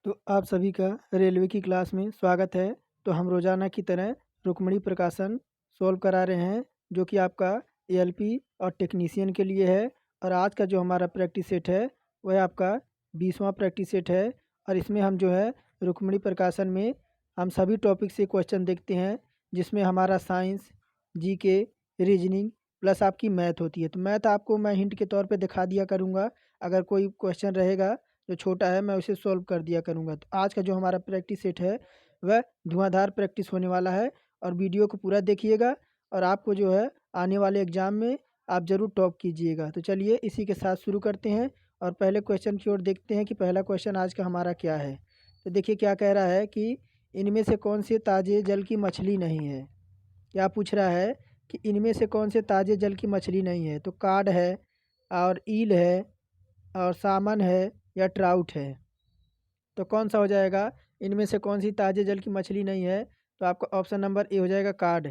तो आप सभी का रेलवे की क्लास में स्वागत है। तो हम रोज़ाना की तरह रुक्मणी प्रकाशन सॉल्व करा रहे हैं, जो कि आपका एएलपी और टेक्नीशियन के लिए है। और आज का जो हमारा प्रैक्टिस सेट है वह आपका 20वां प्रैक्टिस सेट है। और इसमें हम जो है रुक्मणी प्रकाशन में हम सभी टॉपिक से क्वेश्चन देखते हैं, जिसमें हमारा साइंस, जीके, रीजनिंग प्लस आपकी मैथ होती है। तो मैथ आपको मैं हिंट के तौर पे दिखा दिया करूँगा। अगर कोई क्वेश्चन रहेगा जो छोटा है मैं उसे सॉल्व कर दिया करूँगा। तो आज का जो हमारा प्रैक्टिस सेट है वह धुआंधार प्रैक्टिस होने वाला है। और वीडियो को पूरा देखिएगा और आपको जो है आने वाले एग्ज़ाम में आप ज़रूर टॉप कीजिएगा। तो चलिए इसी के साथ शुरू करते हैं और पहले क्वेश्चन की ओर देखते हैं कि पहला क्वेश्चन आज का हमारा क्या है। तो देखिए क्या कह रहा है कि इनमें से कौन से ताज़े जल की मछली नहीं है। क्या पूछ रहा है कि इनमें से कौन से ताज़े जल की मछली नहीं है। तो कार्ड है और ईल है और सामन है या ट्राउट है। तो कौन सा हो जाएगा, इनमें से कौन सी ताजे जल की मछली नहीं है। तो आपका ऑप्शन नंबर ए हो जाएगा, कार्ड।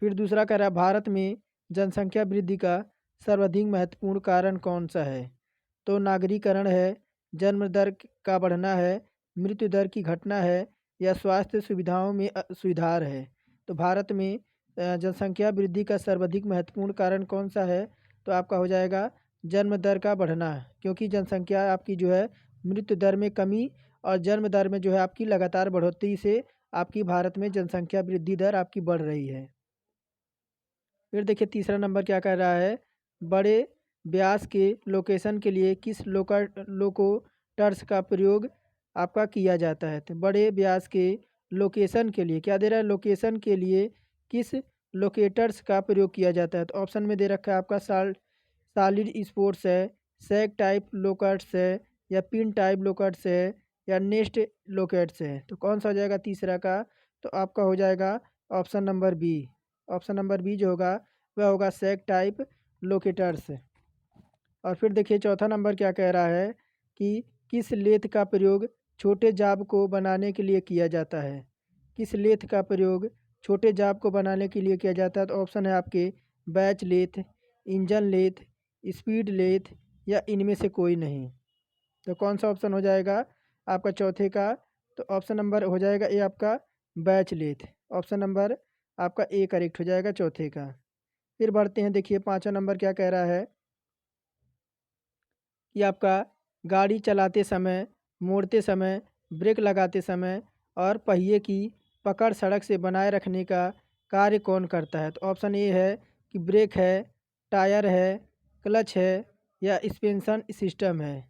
फिर दूसरा कह रहा है भारत में जनसंख्या वृद्धि का सर्वाधिक महत्वपूर्ण कारण कौन सा है। तो नागरीकरण है, जन्म दर का बढ़ना है, मृत्यु दर की घटना है या स्वास्थ्य सुविधाओं में सुधार है। तो भारत में जनसंख्या वृद्धि का सर्वाधिक महत्वपूर्ण कारण कौन सा है। तो आपका हो जाएगा जन्म दर का बढ़ना, क्योंकि जनसंख्या आपकी जो है मृत्यु दर में कमी और जन्म दर में जो है आपकी लगातार बढ़ोतरी से आपकी भारत में जनसंख्या वृद्धि दर आपकी बढ़ रही है। फिर देखिए तीसरा नंबर क्या कह रहा है, बड़े ब्यास के लोकेशन के लिए किस लोकोटर्स का प्रयोग आपका किया जाता है। तो बड़े ब्यास के लोकेशन के लिए क्या दे रहा है, लोकेशन के लिए किस लोकेटर्स का प्रयोग किया जाता है। तो ऑप्शन में दे रखा है आपका सॉलिड स्पोर्ट्स है, सैग टाइप लोकट्स है या पिन टाइप लोकट्स है या नेस्ट लोकेट्स है। तो कौन सा हो जाएगा तीसरा का। तो आपका हो जाएगा option number B. Option number B जो होगा वह होगा सैग टाइप लोकेटर्स। और फिर देखिए चौथा नंबर क्या कह रहा है कि किस लेथ का प्रयोग छोटे जाब को बनाने के लिए किया जाता है। किस लेथ का प्रयोग छोटे जाब को बनाने के लिए किया जाता है। तो ऑप्शन है आपके batch lathe, engine lathe, speed lathe या इनमें से कोई नहीं। तो कौन सा ऑप्शन हो जाएगा आपका चौथे का। तो ऑप्शन नंबर हो जाएगा ए आपका बैच लेथ। ऑप्शन नंबर आपका ए करेक्ट हो जाएगा चौथे का। फिर बढ़ते हैं, देखिए पाँचवा नंबर क्या कह रहा है कि आपका गाड़ी चलाते समय, मोड़ते समय, ब्रेक लगाते समय और पहिए की पकड़ सड़क से बनाए रखने का कार्य कौन करता है। तो ऑप्शन ए है कि ब्रेक है, टायर है, क्लच है या सस्पेंशन सिस्टम है।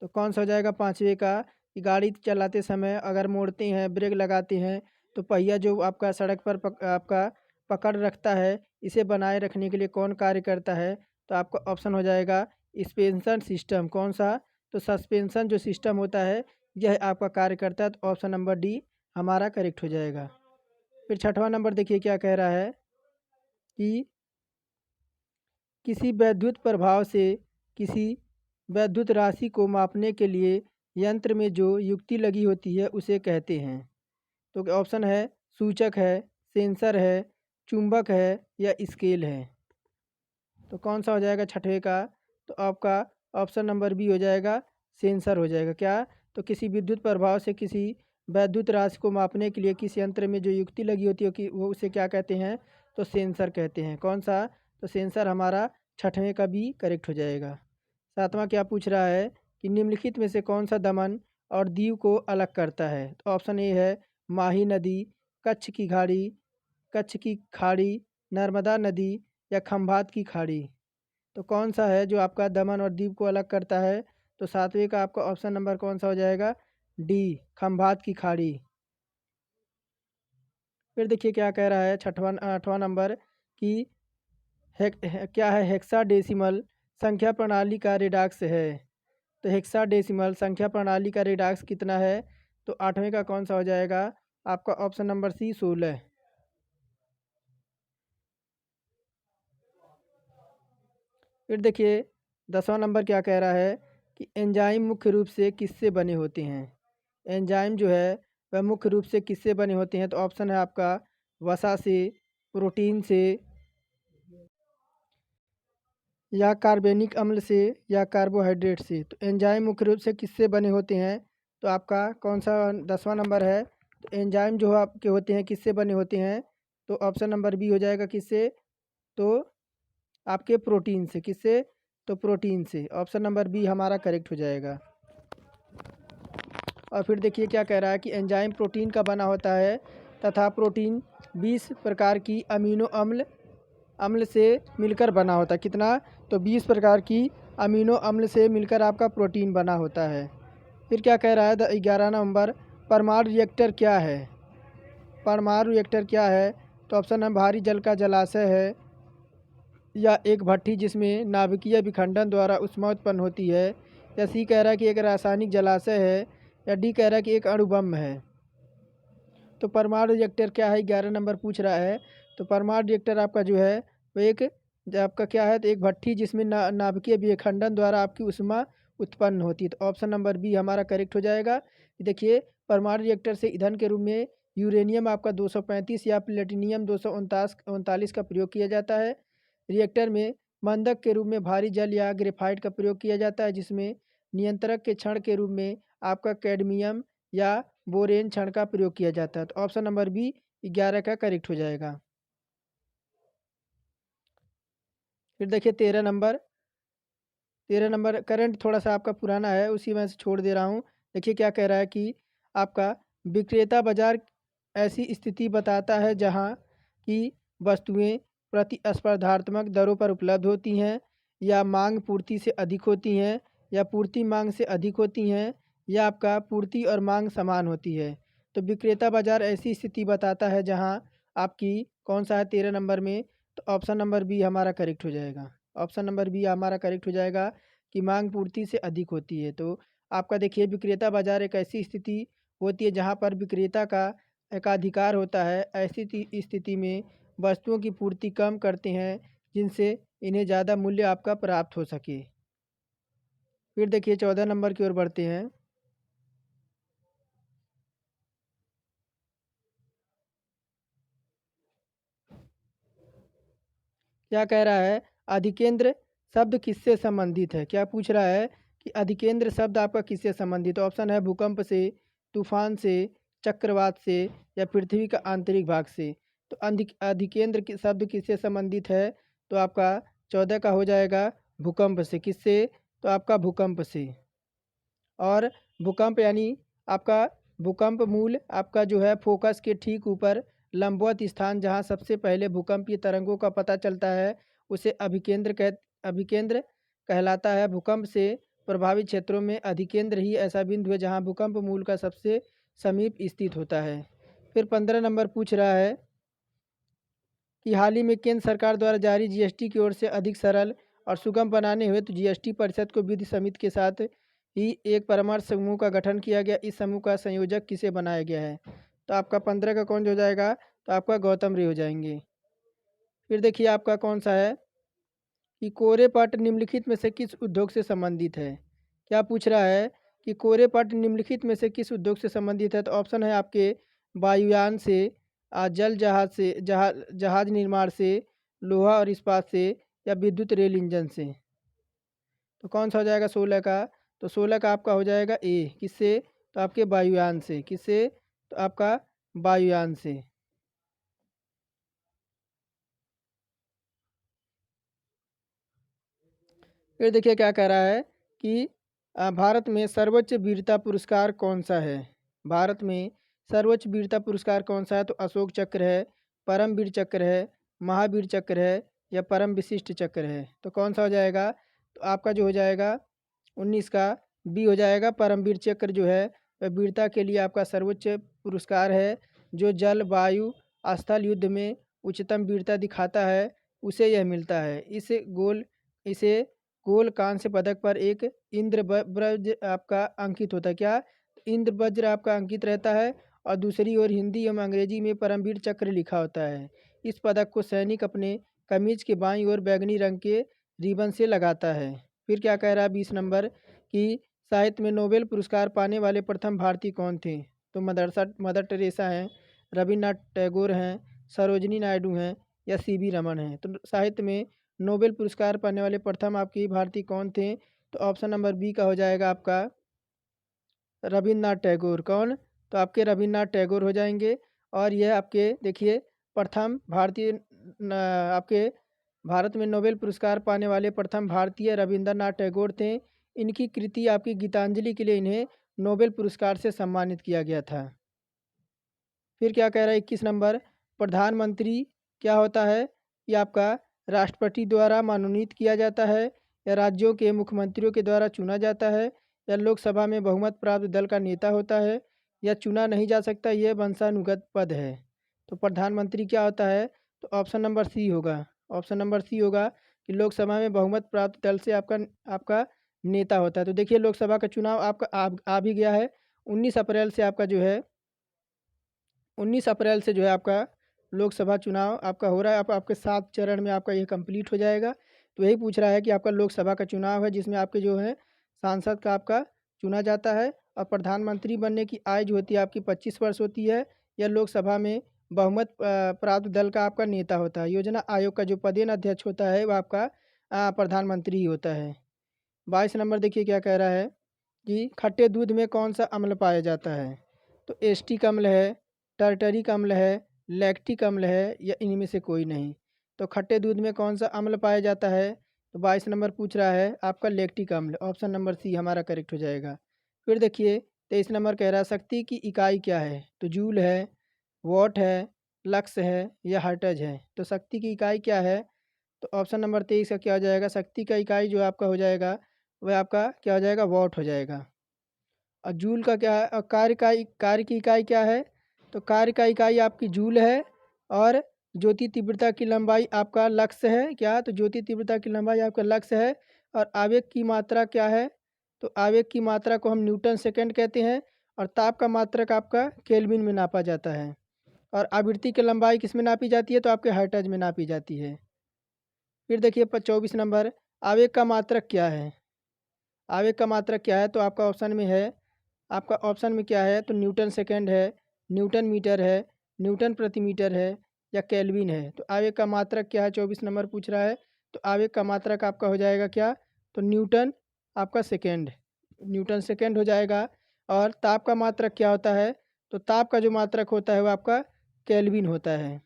तो कौन सा हो जाएगा पाँचवे का कि गाड़ी चलाते समय अगर मोड़ते हैं, ब्रेक लगाते हैं तो पहिया जो आपका सड़क पर आपका पकड़ रखता है, इसे बनाए रखने के लिए कौन कार्य करता है। तो आपका ऑप्शन हो जाएगा सस्पेंशन सिस्टम। कौन सा, तो सस्पेंशन जो सिस्टम होता है यह आपका कार्य करता है। तो ऑप्शन नंबर डी हमारा करेक्ट हो जाएगा। फिर छठवां नंबर देखिए क्या कह रहा है कि किसी वैद्युत प्रभाव से किसी वैद्युत राशि को मापने के लिए यंत्र में जो युक्ति लगी होती है उसे कहते हैं। तो ऑप्शन है सूचक है, सेंसर है, चुंबक है या स्केल है। तो कौन सा हो जाएगा छठवें का। तो आपका ऑप्शन नंबर बी हो जाएगा, सेंसर हो जाएगा। क्या, तो किसी विद्युत प्रभाव से किसी वैद्युत राशि को मापने के लिए किस यंत्र में जो युक्ति लगी होती है कि वो उसे क्या कहते हैं। तो सेंसर कहते हैं। कौन सा, तो सेंसर हमारा छठवें का भी करेक्ट हो जाएगा। सातवां क्या पूछ रहा है कि निम्नलिखित में से कौन सा दमन और दीव को अलग करता है। तो ऑप्शन ए है माही नदी, कच्छ की खाड़ी, नर्मदा नदी या खंभात की खाड़ी। तो कौन सा है जो आपका दमन और दीव को अलग करता है। तो सातवें का आपका ऑप्शन नंबर कौन सा हो जाएगा, डी, खंभात की खाड़ी। फिर देखिए क्या कह रहा है आठवां नंबर कि क्या है हेक्साडेसिमल संख्या प्रणाली का रिडक्स है। तो हेक्साडेसिमल संख्या प्रणाली का रिडक्स कितना है। तो आठवें का कौन सा हो जाएगा आपका ऑप्शन नंबर सी, 16। फिर देखिए 10वां नंबर क्या कह रहा है कि एंजाइम मुख्य रूप से किससे बने होते हैं। एंजाइम जो है वह मुख्य रूप से किससे बने होते हैं। तो ऑप्शन है आपका वसा से, प्रोटीन से, या कार्बनिक अम्ल से या कार्बोहाइड्रेट से। तो एंजाइम मुख्य रूप से किससे बने होते हैं? तो आपका कौन सा 10वां नंबर है? तो एंजाइम जो आपके होते हैं किससे बने होते हैं? तो ऑप्शन नंबर बी हो जाएगा। किससे? तो आपके प्रोटीन से। किससे? तो प्रोटीन से। ऑप्शन नंबर बी हमारा करेक्ट हो जाएगा। और फिर देखिए क्या कह रहा है कि एंजाइम प्रोटीन का बना होता है तथा प्रोटीन 20 प्रकार की अमीनो अम्ल से मिलकर बना होता है। कितना? तो 20 प्रकार की अमीनो अम्ल से मिलकर आपका प्रोटीन बना होता है। फिर क्या कह रहा है 11 नंबर, परमाणु रिएक्टर क्या है? परमाणु रिएक्टर क्या है? तो ऑप्शन है भारी जल का जलाशय है, या एक भट्ठी जिसमें नाभिकीय विखंडन द्वारा ऊष्मा उत्पन्न होती है, या सी कह रहा है कि एक रासायनिक जलाशय है, या डी कह रहा है कि एक अणु बम है। तो परमाणु रिएक्टर क्या है 11 नंबर पूछ रहा है। तो परमाणु रिएक्टर आपका जो है वो एक जो आपका क्या है, तो एक भट्ठी जिसमें नाभिकीय विखंडन द्वारा आपकी ऊष्मा उत्पन्न होती है। तो ऑप्शन नंबर बी हमारा करेक्ट हो जाएगा। देखिए परमाणु रिएक्टर से ईंधन के रूप में यूरेनियम आपका 235 या प्लेटिनियम 239 का प्रयोग किया जाता है। रिएक्टर में मंदक के रूप में भारी जल या ग्रेफाइट का प्रयोग किया जाता है, जिसमें नियंत्रक के क्षण के रूप में आपका कैडमियम या बोरेन क्षण का प्रयोग किया जाता है। तो ऑप्शन नंबर बी 11 का करेक्ट हो जाएगा। फिर देखिए 13 नंबर करंट थोड़ा सा आपका पुराना है, उसी में से छोड़ दे रहा हूँ। देखिए क्या कह रहा है कि आपका विक्रेता बाजार ऐसी स्थिति बताता है जहाँ की वस्तुएं प्रतिस्पर्धात्मक दरों पर उपलब्ध होती हैं, या मांग पूर्ति से अधिक होती हैं, या पूर्ति मांग से अधिक होती हैं, या आपका पूर्ति और मांग समान होती है। तो विक्रेता बाजार ऐसी स्थिति बताता है जहाँ आपकी कौन सा है 13 नंबर में? तो ऑप्शन नंबर बी हमारा करेक्ट हो जाएगा। ऑप्शन नंबर बी हमारा करेक्ट हो जाएगा कि मांग पूर्ति से अधिक होती है। तो आपका देखिए विक्रेता बाजार एक ऐसी स्थिति होती है जहाँ पर विक्रेता का एकाधिकार होता है। ऐसी स्थिति में वस्तुओं की पूर्ति कम करते हैं, जिनसे इन्हें ज़्यादा मूल्य आपका प्राप्त हो सके। फिर देखिए 14 नंबर की ओर बढ़ते हैं। क्या कह रहा है? अधिकेंद्र शब्द किससे संबंधित है? क्या पूछ रहा है कि अधिकेंद्र शब्द आपका किससे संबंधित है? ऑप्शन है भूकंप से, तूफान से, चक्रवात से, या पृथ्वी का आंतरिक भाग से। तो अधिकेंद्र शब्द किससे संबंधित है? तो आपका 14 का हो जाएगा भूकंप से। किससे? तो आपका भूकंप से। और भूकंप यानी आपका भूकंप मूल आपका जो है फोकस के ठीक ऊपर लंबवत स्थान जहाँ सबसे पहले भूकंपीय तरंगों का पता चलता है, उसे अभिकेंद्र कहलाता है। भूकंप से प्रभावित क्षेत्रों में अधिकेंद्र ही ऐसा बिंदु है जहाँ भूकंप मूल का सबसे समीप स्थित होता है। फिर 15 नंबर पूछ रहा है कि हाल ही में केंद्र सरकार द्वारा जारी जीएसटी की ओर से अधिक सरल और सुगम बनाने हेतु जीएसटी परिषद को विधि समिति के साथ ही एक परामर्श समूह का गठन किया गया। इस समूह का संयोजक किसे बनाया गया है? तो आपका 15 का कौन हो जाएगा? तो आपका गौतम रे हो जाएंगे। फिर देखिए आपका कौन सा है कि कोरेपट निम्नलिखित में से किस उद्योग से संबंधित है? क्या पूछ रहा है कि कोरेपट निम्नलिखित में से किस उद्योग से संबंधित है? तो ऑप्शन है आपके वायुयान से, जल जहाज से, जहाज निर्माण से, लोहा और इस्पात से, या विद्युत रेल इंजन से। तो कौन सा हो जाएगा 16 का? तो 16 का आपका हो जाएगा ए। किससे? तो आपके वायुयान से। किससे? तो आपका वायुयान से। फिर देखिए क्या कह रहा है कि भारत में सर्वोच्च वीरता पुरस्कार कौन सा है? भारत में सर्वोच्च वीरता पुरस्कार कौन सा है? तो अशोक चक्र है, परमवीर चक्र है, महावीर चक्र है, या परम विशिष्ट चक्र है। तो कौन सा हो जाएगा? तो आपका जो हो जाएगा 19 का बी हो जाएगा। परमवीर चक्र जो है वह वीरता के लिए आपका सर्वोच्च पुरस्कार है, जो जल वायु स्थल युद्ध में उच्चतम वीरता दिखाता है, उसे यह मिलता है। इसे गोल कांस्य पदक पर एक इंद्र वज्र आपका अंकित होता है। क्या? इंद्र वज्र आपका अंकित रहता है, और दूसरी ओर हिंदी एवं अंग्रेजी में परमवीर चक्र लिखा होता है। इस पदक को सैनिक अपने कमीज के बाईं ओर बैंगनी रंग के रिबन से लगाता है। फिर क्या कह रहा है 20 नंबर कि साहित्य में नोबेल पुरस्कार पाने वाले प्रथम भारतीय कौन थे? तो मदर टेरेसा हैं, रविन्द्रनाथ टैगोर हैं, सरोजनी नायडू हैं, या सीवी रमन हैं। तो साहित्य में नोबेल पुरस्कार पाने वाले प्रथम आपके भारतीय कौन थे? तो ऑप्शन नंबर बी का हो जाएगा आपका रविन्द्रनाथ टैगोर। कौन? तो आपके रविन्द्रनाथ टैगोर हो जाएंगे। और यह आपके देखिए प्रथम भारतीय आपके भारत में नोबेल पुरस्कार पाने वाले प्रथम भारतीय रविन्द्रनाथ टैगोर थे। इनकी कृति आपकी गीतांजलि के लिए इन्हें नोबेल पुरस्कार से सम्मानित किया गया था। फिर क्या कह रहा है 21 नंबर, प्रधानमंत्री क्या होता है? ये आपका राष्ट्रपति द्वारा मनोनीत किया जाता है, या राज्यों के मुख्यमंत्रियों के द्वारा चुना जाता है, या लोकसभा में बहुमत प्राप्त दल का नेता होता है, या चुना नहीं जा सकता, यह वंशानुगत पद है। तो प्रधानमंत्री क्या होता है? तो ऑप्शन नंबर सी होगा। ऑप्शन नंबर सी होगा कि लोकसभा में बहुमत प्राप्त दल से आपका आपका नेता होता है। तो देखिए लोकसभा का चुनाव आपका आ भी गया है। 19 अप्रैल से आपका जो है 19 अप्रैल से जो है आपका लोकसभा चुनाव आपका हो रहा है। आपके 7 चरण में आपका ये कंप्लीट हो जाएगा। तो यही पूछ रहा है कि आपका लोकसभा का चुनाव है जिसमें आपके जो है सांसद का आपका चुना जाता है, और प्रधानमंत्री बनने की आयु जो होती है आपकी 25 वर्ष होती है, या लोकसभा में बहुमत प्राप्त दल का आपका नेता होता है। योजना आयोग का जो पदेन अध्यक्ष होता है वो आपका प्रधानमंत्री ही होता है। 22 नंबर देखिए क्या कह रहा है कि खट्टे दूध में कौन सा अम्ल पाया जाता है? तो एस्टिक अम्ल है, टार्टरिक अम्ल है, लैक्टिक अम्ल है, या इनमें से कोई नहीं। तो खट्टे दूध में कौन सा अम्ल पाया जाता है? तो 22 नंबर पूछ रहा है आपका लैक्टिक अम्ल। ऑप्शन नंबर सी हमारा करेक्ट हो जाएगा। फिर देखिए 23 नंबर कह रहा है शक्ति की इकाई क्या है? तो जूल है, वॉट है, लक्स है, या हर्टज है। तो शक्ति की इकाई क्या है? तो ऑप्शन नंबर 23 का क्या हो जाएगा? शक्ति का इकाई जो आपका हो जाएगा वह आपका क्या हो जाएगा? वॉट हो जाएगा। और जूल का क्या है? और कार्य की इकाई क्या है? तो कार्य का इकाई आपकी जूल है। और ज्योति तीव्रता की लंबाई आपका लक्ष्य है क्या? तो ज्योति तीव्रता की लंबाई आपका लक्ष्य है। और आवेग की मात्रा क्या है? तो आवेग की मात्रा को हम न्यूटन सेकंड कहते हैं। और ताप का मात्रक आपका केल्विन में नापा जाता है। और आवृत्ति की लंबाई किस में नापी जाती है? तो आपके हर्ट्ज में नापी जाती है। फिर देखिए 24 नंबर, आवेग का मात्रक क्या है? आवेग का मात्रक क्या है? तो आपका ऑप्शन में है, आपका ऑप्शन में क्या है? तो न्यूटन सेकंड है, न्यूटन मीटर है, न्यूटन प्रति मीटर है, या केल्विन है। तो आवेग का मात्रक क्या है? 24 नंबर पूछ रहा है। तो आवेग का मात्रक आपका हो जाएगा क्या? तो न्यूटन आपका सेकंड, न्यूटन सेकंड हो जाएगा। और ताप का मात्रक क्या होता है? तो ताप का जो मात्रक होता है वो आपका केल्विन होता है।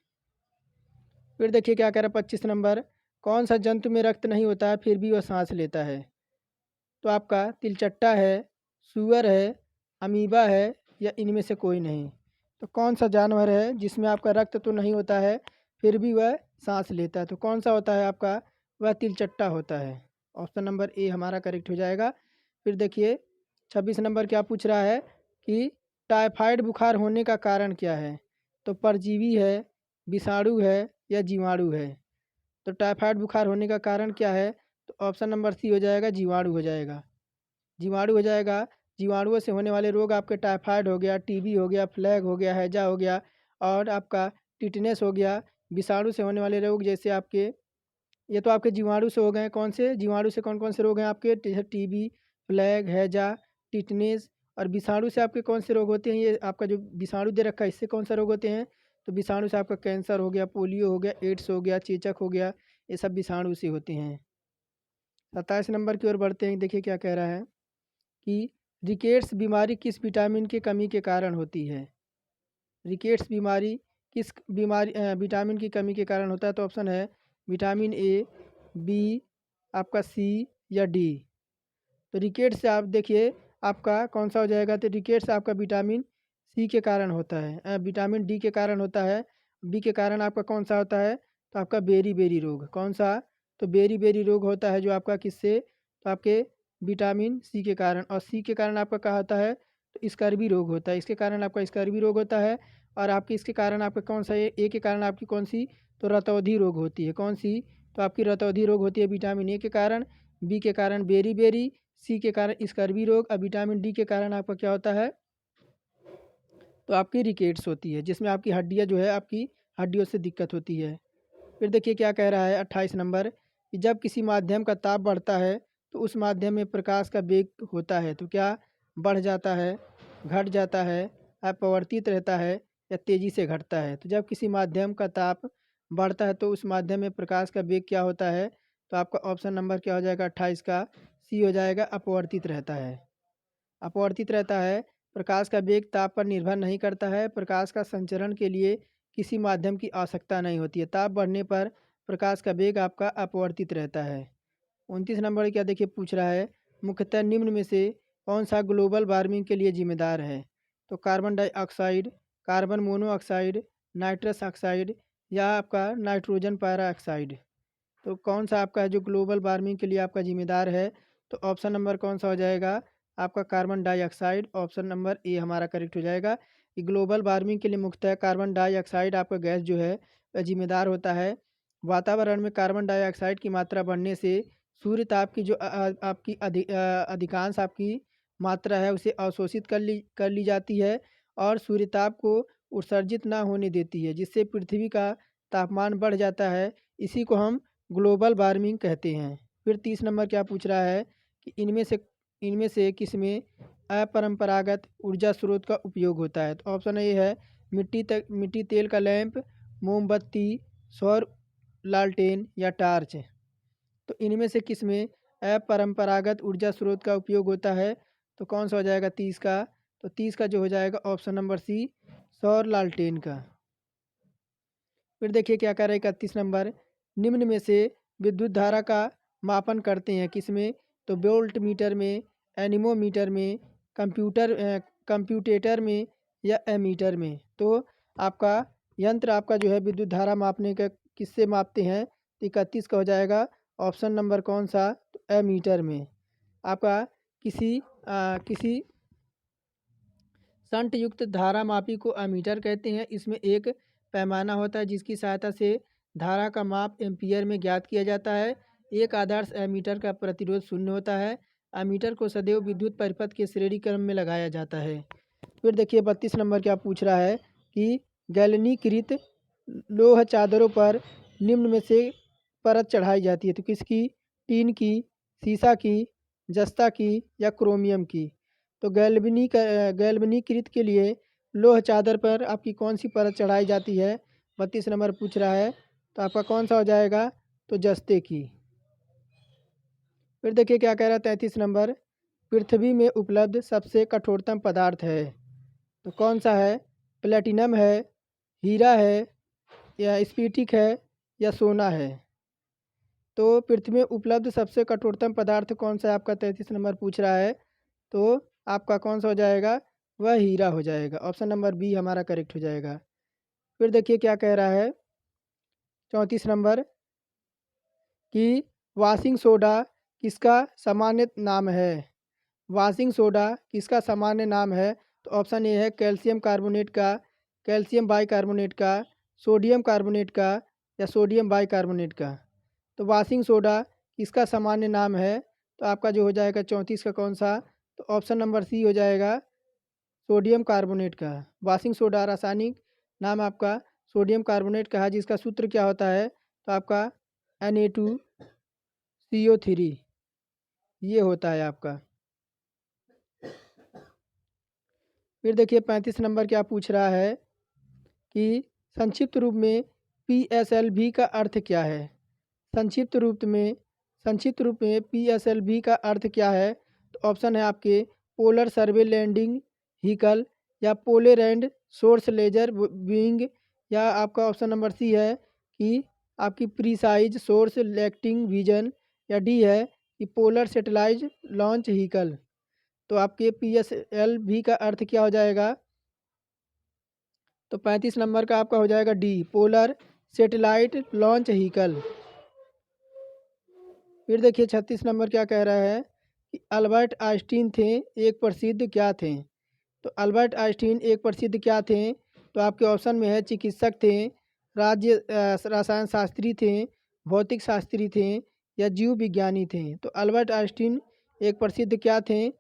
फिर देखिए क्या कह रहा है 25 नंबर, कौन सा जंतु में रक्त नहीं होता है फिर भी वह सांस लेता है? तो आपका तिलचट्टा है, सूअर है, अमीबा है, या इनमें से कोई नहीं। तो कौन सा जानवर है जिसमें आपका रक्त तो नहीं होता है फिर भी वह सांस लेता है? तो कौन सा होता है आपका? वह तिलचट्टा होता है। ऑप्शन नंबर ए हमारा करेक्ट हो जाएगा। फिर देखिए 26 नंबर क्या पूछ रहा है कि टाइफाइड बुखार होने का कारण क्या है? तो परजीवी है, विषाणु है, या जीवाणु है। तो टाइफाइड बुखार होने का कारण क्या है? तो ऑप्शन नंबर सी हो जाएगा, जीवाणु हो जाएगा। जीवाणु हो जाएगा। जीवाणुओं से होने वाले रोग आपके टाइफाइड हो गया, टीबी हो गया, फ्लैग हो गया, हैजा हो गया, और आपका टिटनेस हो गया। विषाणु से होने वाले रोग जैसे आपके, ये तो आपके जीवाणु से हो गए। कौन से जीवाणु से कौन कौन से रोग हैं आपके? जैसे टीबी, फ्लैग, हैजा, टिटनेस। और विषाणु से आपके कौन से रोग होते हैं? ये आपका जो विषाणु दे रखा है इससे कौन सा रोग होते हैं? तो विषाणु से आपका कैंसर हो गया, पोलियो हो गया, एड्स हो गया, चेचक हो गया, ये सब विषाणु से होते हैं। 27 नंबर की ओर बढ़ते हैं। देखिए क्या कह रहा है कि रिकेट्स बीमारी किस विटामिन की कमी के कारण होती है? रिकेट्स बीमारी किस विटामिन की कमी के कारण होता है? तो ऑप्शन है विटामिन ए, बी, आपका सी, या डी। तो रिकेट से आप देखिए आपका कौन सा हो जाएगा? तो रिकेट से आपका विटामिन सी के कारण होता है, विटामिन डी के कारण होता है। बी के कारण आपका कौन सा होता है? तो आपका बेरी बेरी रोग। कौन सा? तो बेरी बेरी रोग होता है जो आपका किससे? तो आपके विटामिन सी के कारण। और सी के कारण आपका क्या होता है? तो स्कर्वी रोग होता है। इसके कारण आपका स्कर्वी रोग होता है। और आपकी इसके कारण आपका कौन सा? ए के कारण आपकी कौन सी? तो रतौधी रोग होती है। कौन सी? तो आपकी रतौधी रोग होती है विटामिन ए के कारण। बी के कारण बेरी बेरी, सी के कारण स्कर्वी रोग, और विटामिन डी के कारण आपका क्या होता है? तो आपकी रिकेट्स होती है जिसमें आपकी हड्डियाँ जो है आपकी हड्डियों से दिक्कत होती है। फिर देखिए क्या कह रहा है 28 नंबर, कि जब किसी माध्यम का ताप बढ़ता है तो उस माध्यम में प्रकाश का वेग होता है तो क्या बढ़ जाता है, घट जाता है, अपवर्तित रहता है, या तेज़ी से घटता है? तो जब किसी माध्यम का ताप बढ़ता है तो उस माध्यम में प्रकाश का वेग क्या होता है? तो आपका ऑप्शन नंबर क्या हो जाएगा 28 का सी हो जाएगा, अपवर्तित रहता है। अपवर्तित रहता है। प्रकाश का वेग ताप पर निर्भर नहीं करता है। प्रकाश का संचरण के लिए किसी माध्यम की आवश्यकता नहीं होती है। ताप बढ़ने पर प्रकाश का वेग आपका अपवर्तित रहता है। 29 नंबर क्या देखिए पूछ रहा है, मुख्यतः निम्न में से कौन सा ग्लोबल वार्मिंग के लिए जिम्मेदार है? तो carbon dioxide, carbon monoxide, nitrous oxide या आपका नाइट्रोजन पैराऑक्साइड। तो कौन सा आपका है जो ग्लोबल वार्मिंग के लिए आपका जिम्मेदार है? तो ऑप्शन नंबर कौन सा हो जाएगा? आपका carbon dioxide. Option number A हमारा करेक्ट हो जाएगा कि ग्लोबल वार्मिंग के लिए मुख्यतः कार्बन डाइऑक्साइड आपका गैस जो है वह जिम्मेदार होता है। वातावरण में कार्बन डाइऑक्साइड की मात्रा बढ़ने से सूर्य ताप की जो आपकी अधिकांश आपकी मात्रा है उसे अवशोषित कर ली जाती है और सूर्य ताप को उत्सर्जित ना होने देती है, जिससे पृथ्वी का तापमान बढ़ जाता है। इसी को हम ग्लोबल वार्मिंग कहते हैं। फिर 30 नंबर क्या पूछ रहा है कि इनमें से किसमें अपरंपरागत ऊर्जा स्रोत का उपयोग होता है? तो ऑप्शन ए है मिट्टी तेल का लैंप, मोमबत्ती, सौर लालटेन या टार्च। तो इनमें से किसमें अपरंपरागत ऊर्जा स्रोत का उपयोग होता है? तो कौन सा हो जाएगा 30 का? तो 30 का जो हो जाएगा ऑप्शन नंबर सी, सौर लालटेन का। फिर देखिए क्या कह रहा है 31 नंबर, निम्न में से विद्युत धारा का मापन करते हैं किसमें? तो वोल्ट मीटर में, एनीमोमीटर में, कंप्यूटेटर में या एमीटर में। तो आपका यंत्र आपका जो है विद्युत धारा मापने का किससे मापते हैं? तो 31 का हो जाएगा ऑप्शन नंबर कौन सा? तो एमीटर में। आपका किसी शंट युक्त धारा मापी को एमीटर कहते हैं। इसमें एक पैमाना होता है जिसकी सहायता से धारा का माप एम्पियर में ज्ञात किया जाता है। एक आदर्श एमीटर का प्रतिरोध 0 होता है। एमीटर को सदैव विद्युत परिपथ के श्रेणी क्रम में लगाया जाता है। फिर देखिए 32 नंबर क्या पूछ रहा है कि गैल्वनीकृत लोह चादरों पर निम्न में से परत चढ़ाई जाती है। तो किसकी? टीन की, सीसा की, जस्ता की या क्रोमियम की। तो गैल्वनीकृत के लिए लोह चादर पर आपकी कौन सी परत चढ़ाई जाती है? 32 नंबर पूछ रहा है। तो आपका कौन सा हो जाएगा? तो जस्ते की। फिर देखिए क्या कह रहा है 33 नंबर, पृथ्वी में उपलब्ध सबसे कठोरतम पदार्थ है। तो कौन सा है? प्लेटिनम है, हीरा है या स्फटिक है या सोना है। तो पृथ्वी में उपलब्ध सबसे कठोरतम पदार्थ कौन सा है आपका? 33 नंबर पूछ रहा है। तो आपका कौन सा हो जाएगा? वह हीरा हो जाएगा। ऑप्शन नंबर बी हमारा करेक्ट हो जाएगा। फिर देखिए क्या कह रहा है 34 नंबर कि वाशिंग सोडा किसका सामान्य नाम है? वाशिंग सोडा किसका सामान्य नाम है? तो ऑप्शन ए है कैल्शियम कार्बोनेट का, कैल्शियम बाइकार्बोनेट का, सोडियम कार्बोनेट का या सोडियम बाइकार्बोनेट का। तो वाशिंग सोडा किसका सामान्य नाम है? तो आपका जो हो जाएगा 34 का कौन सा? तो ऑप्शन नंबर सी हो जाएगा सोडियम कार्बोनेट का। वाशिंग सोडा रासायनिक नाम आपका सोडियम कार्बोनेट का है, जिसका सूत्र क्या होता है? तो आपका Na2CO3 ये होता है आपका। फिर देखिए 35 नंबर क्या पूछ रहा है कि संक्षिप्त रूप में PSLV का अर्थ क्या है? संक्षिप्त रूप में PSLV का अर्थ क्या है? तो ऑप्शन है आपके पोलर सर्वे लैंडिंग व्हीकल या polar and source laser wing या आपका ऑप्शन नंबर सी है कि आपकी प्रीसाइज सोर्स लैक्टिंग विजन या डी है कि पोलर सेटेलाइज लॉन्च व्हीकल। तो आपके PSLV का अर्थ क्या हो जाएगा? तो 35 नंबर का आपका हो जाएगा D, polar satellite launch vehicle. फिर देखिए 36 नंबर क्या कह रहा है कि अल्बर्ट आइंस्टीन थे एक प्रसिद्ध क्या थे? तो अल्बर्ट आइंस्टीन एक प्रसिद्ध क्या थे? तो आपके ऑप्शन में है चिकित्सक थे, रसायन शास्त्री थे, भौतिक शास्त्री थे या जीव विज्ञानी थे। तो अल्बर्ट आइंस्टीन एक प्रसिद्ध क्या थे?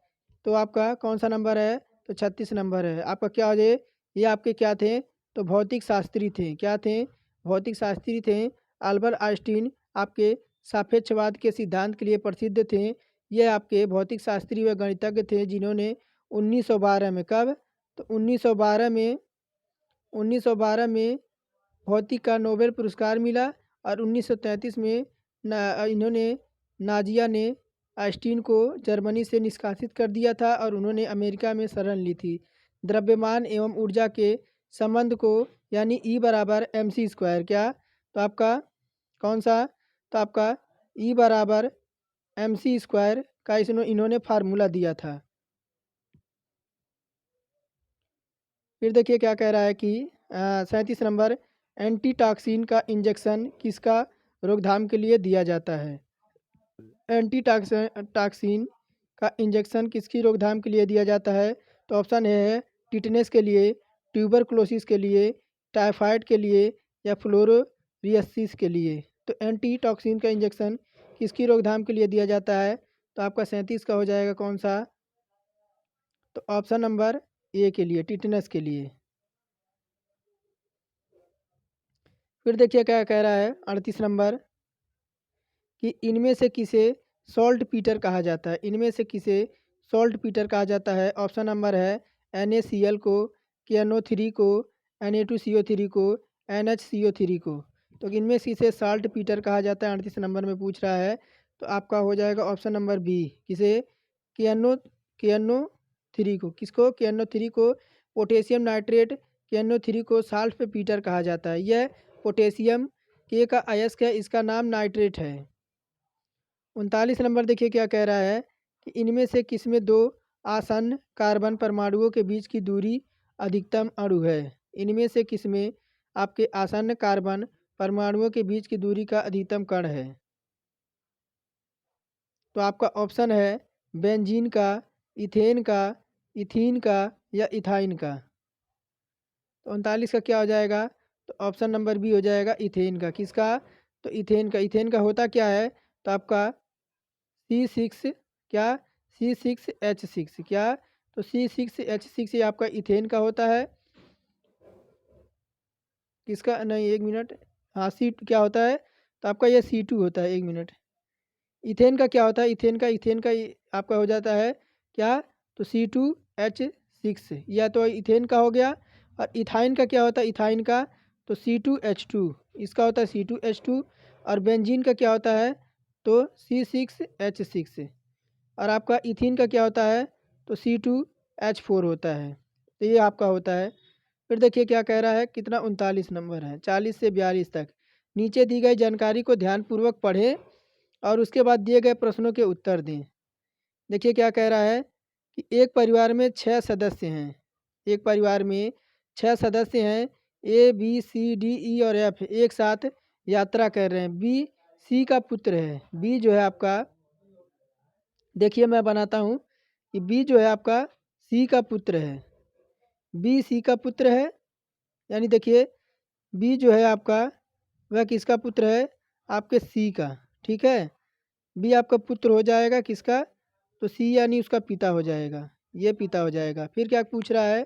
तो आपका कौन सा नंबर है? तो 36 नंबर है आपका। क्या हो जाए? ये आपके क्या थे? तो भौतिक शास्त्री थे। क्या थे? भौतिक शास्त्री थे। अल्बर्ट आइंस्टीन आपके सापेक्षवाद के सिद्धांत के लिए प्रसिद्ध थे। ये आपके भौतिक शास्त्री व गणितज्ञ थे जिन्होंने 1912 में, कब? तो 1912 में भौतिक का नोबेल पुरस्कार मिला और 1933 में इन्होंने नाजिया ने आइंस्टीन को जर्मनी से निष्कासित कर दिया था और उन्होंने अमेरिका में शरण ली थी। द्रव्यमान एवं ऊर्जा के संबंध को यानी E बराबर mc², क्या तो आपका कौन सा, तो आपका E बराबर mc² का इन्होंने फार्मूला दिया था। फिर देखिए क्या कह रहा है कि 37 नंबर, एंटीटॉक्सिन का इंजेक्शन किसका रोकथाम के लिए दिया जाता है। टॉक्सिन का इंजेक्शन किसकी रोकथाम के लिए दिया जाता है, तो ऑप्शन है टिटनेस के लिए, ट्यूबरक्लोसिस के लिए, टाइफाइड के लिए या फ्लोरोरियसिस के लिए। तो एंटीटॉक्सिन का इंजेक्शन किसकी रोकथाम के लिए दिया जाता है, तो आपका 37 का हो जाएगा कौन सा, तो ऑप्शन नंबर ए के लिए, टिटनेस के लिए। फिर देखिए क्या कह रहा है 38 नंबर कि इनमें से किसे सॉल्ट पीटर कहा जाता है। इनमें से किसे सॉल्ट पीटर कहा जाता है। ऑप्शन नंबर है NaCl को, KNO3 को, Na2CO3 को, NHCO3 को। तो इनमें से किसे सॉल्ट पीटर कहा जाता है 38 नंबर में पूछ रहा है, तो आपका हो जाएगा ऑप्शन नंबर बी, किसे, KNO3 को। किसको, KNO3 को। पोटेशियम नाइट्रेट KNO3 को साल्ट पे पीटर कहा जाता है। यह पोटेशियम के का अयस्क है, इसका नाम नाइट्रेट है। 39 नंबर देखिए क्या कह रहा है कि इनमें से किसमें दो आसन्न कार्बन परमाणुओं के बीच की दूरी अधिकतम अणु है। इनमें से किसमें आपके आसन्न कार्बन परमाणुओं के बीच की दूरी का अधिकतम कण है, तो आपका ऑप्शन है बेंजीन का, इथेन का, इथीन का या इथाइन का। तो 39 का क्या हो जाएगा, तो ऑप्शन नंबर बी हो जाएगा इथेन का। किसका, तो इथेन का। इथेन का होता क्या है, तो आपका C6, क्या, C6H6, क्या, तो C6H6 ये आपका इथेन का होता है। किसका, नहीं एक मिनट, हाँ C क्या होता है, तो आपका ये C2 होता है। एक मिनट, इथेन का क्या होता है, इथेन का आपका हो जाता है क्या, तो C2H6, या तो इथेन का हो गया। और इथाइन का क्या होता है, इथाइन का तो C2H2, इसका होता है C2H2। और बेंजीन का क्या होता है, तो C6H6। और आपका इथीन का क्या होता है, तो C2H4 होता है। तो ये आपका होता है। फिर देखिए क्या कह रहा है, कितना 39 नंबर है, 40 से 42 तक। नीचे दी गई जानकारी को ध्यानपूर्वक पढ़ें और उसके बाद दिए गए प्रश्नों के उत्तर दें। देखिए क्या कह रहा है कि एक परिवार में 6 सदस्य हैं। एक परिवार में 6 सदस्य हैं। A B C D E और F एक साथ यात्रा कर रहे हैं। B C का पुत्र है। B जो है आपका, देखिए मैं बनाता हूँ कि B जो है आपका C का पुत्र है। B C का पुत्र है, यानी देखिए B जो है आपका वह किसका पुत्र है, आपके C का। ठीक है, B आपका पुत्र हो जाएगा किसका, तो C यानी उसका पिता हो जाएगा, ये पिता हो जाएगा। फिर क्या पूछ रहा है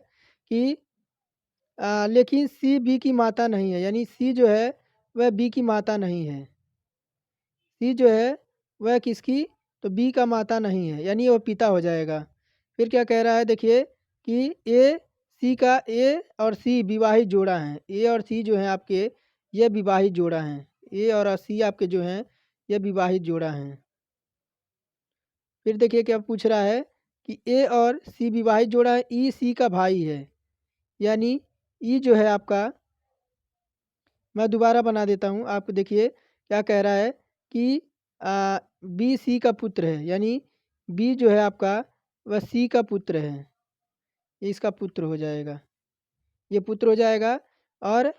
कि लेकिन C B की माता नहीं है, यानी C जो है वह B की माता नहीं है। C जो है वह किसकी, तो B का माता नहीं है, यानी वह पिता हो जाएगा। फिर क्या कह रहा है, देखिए कि A और C विवाहित जोड़ा हैं। A और C जो हैं आपके, ये विवाहित जोड़ा हैं। A और C आपके जो हैं ये विवाहित जोड़ा हैं। फिर देखिए क्या पूछ रहा है कि A और C विवाहित जोड़ा है, E C का भाई है। यानी E जो है आपका, मैं दोबारा बना देता हूँ आपको। देखिए क्या कह रहा है कि B C का पुत्र है, यानी B जो है आपका वह C का पुत्र है, ये इसका पुत्र हो जाएगा, ये पुत्र हो जाएगा। और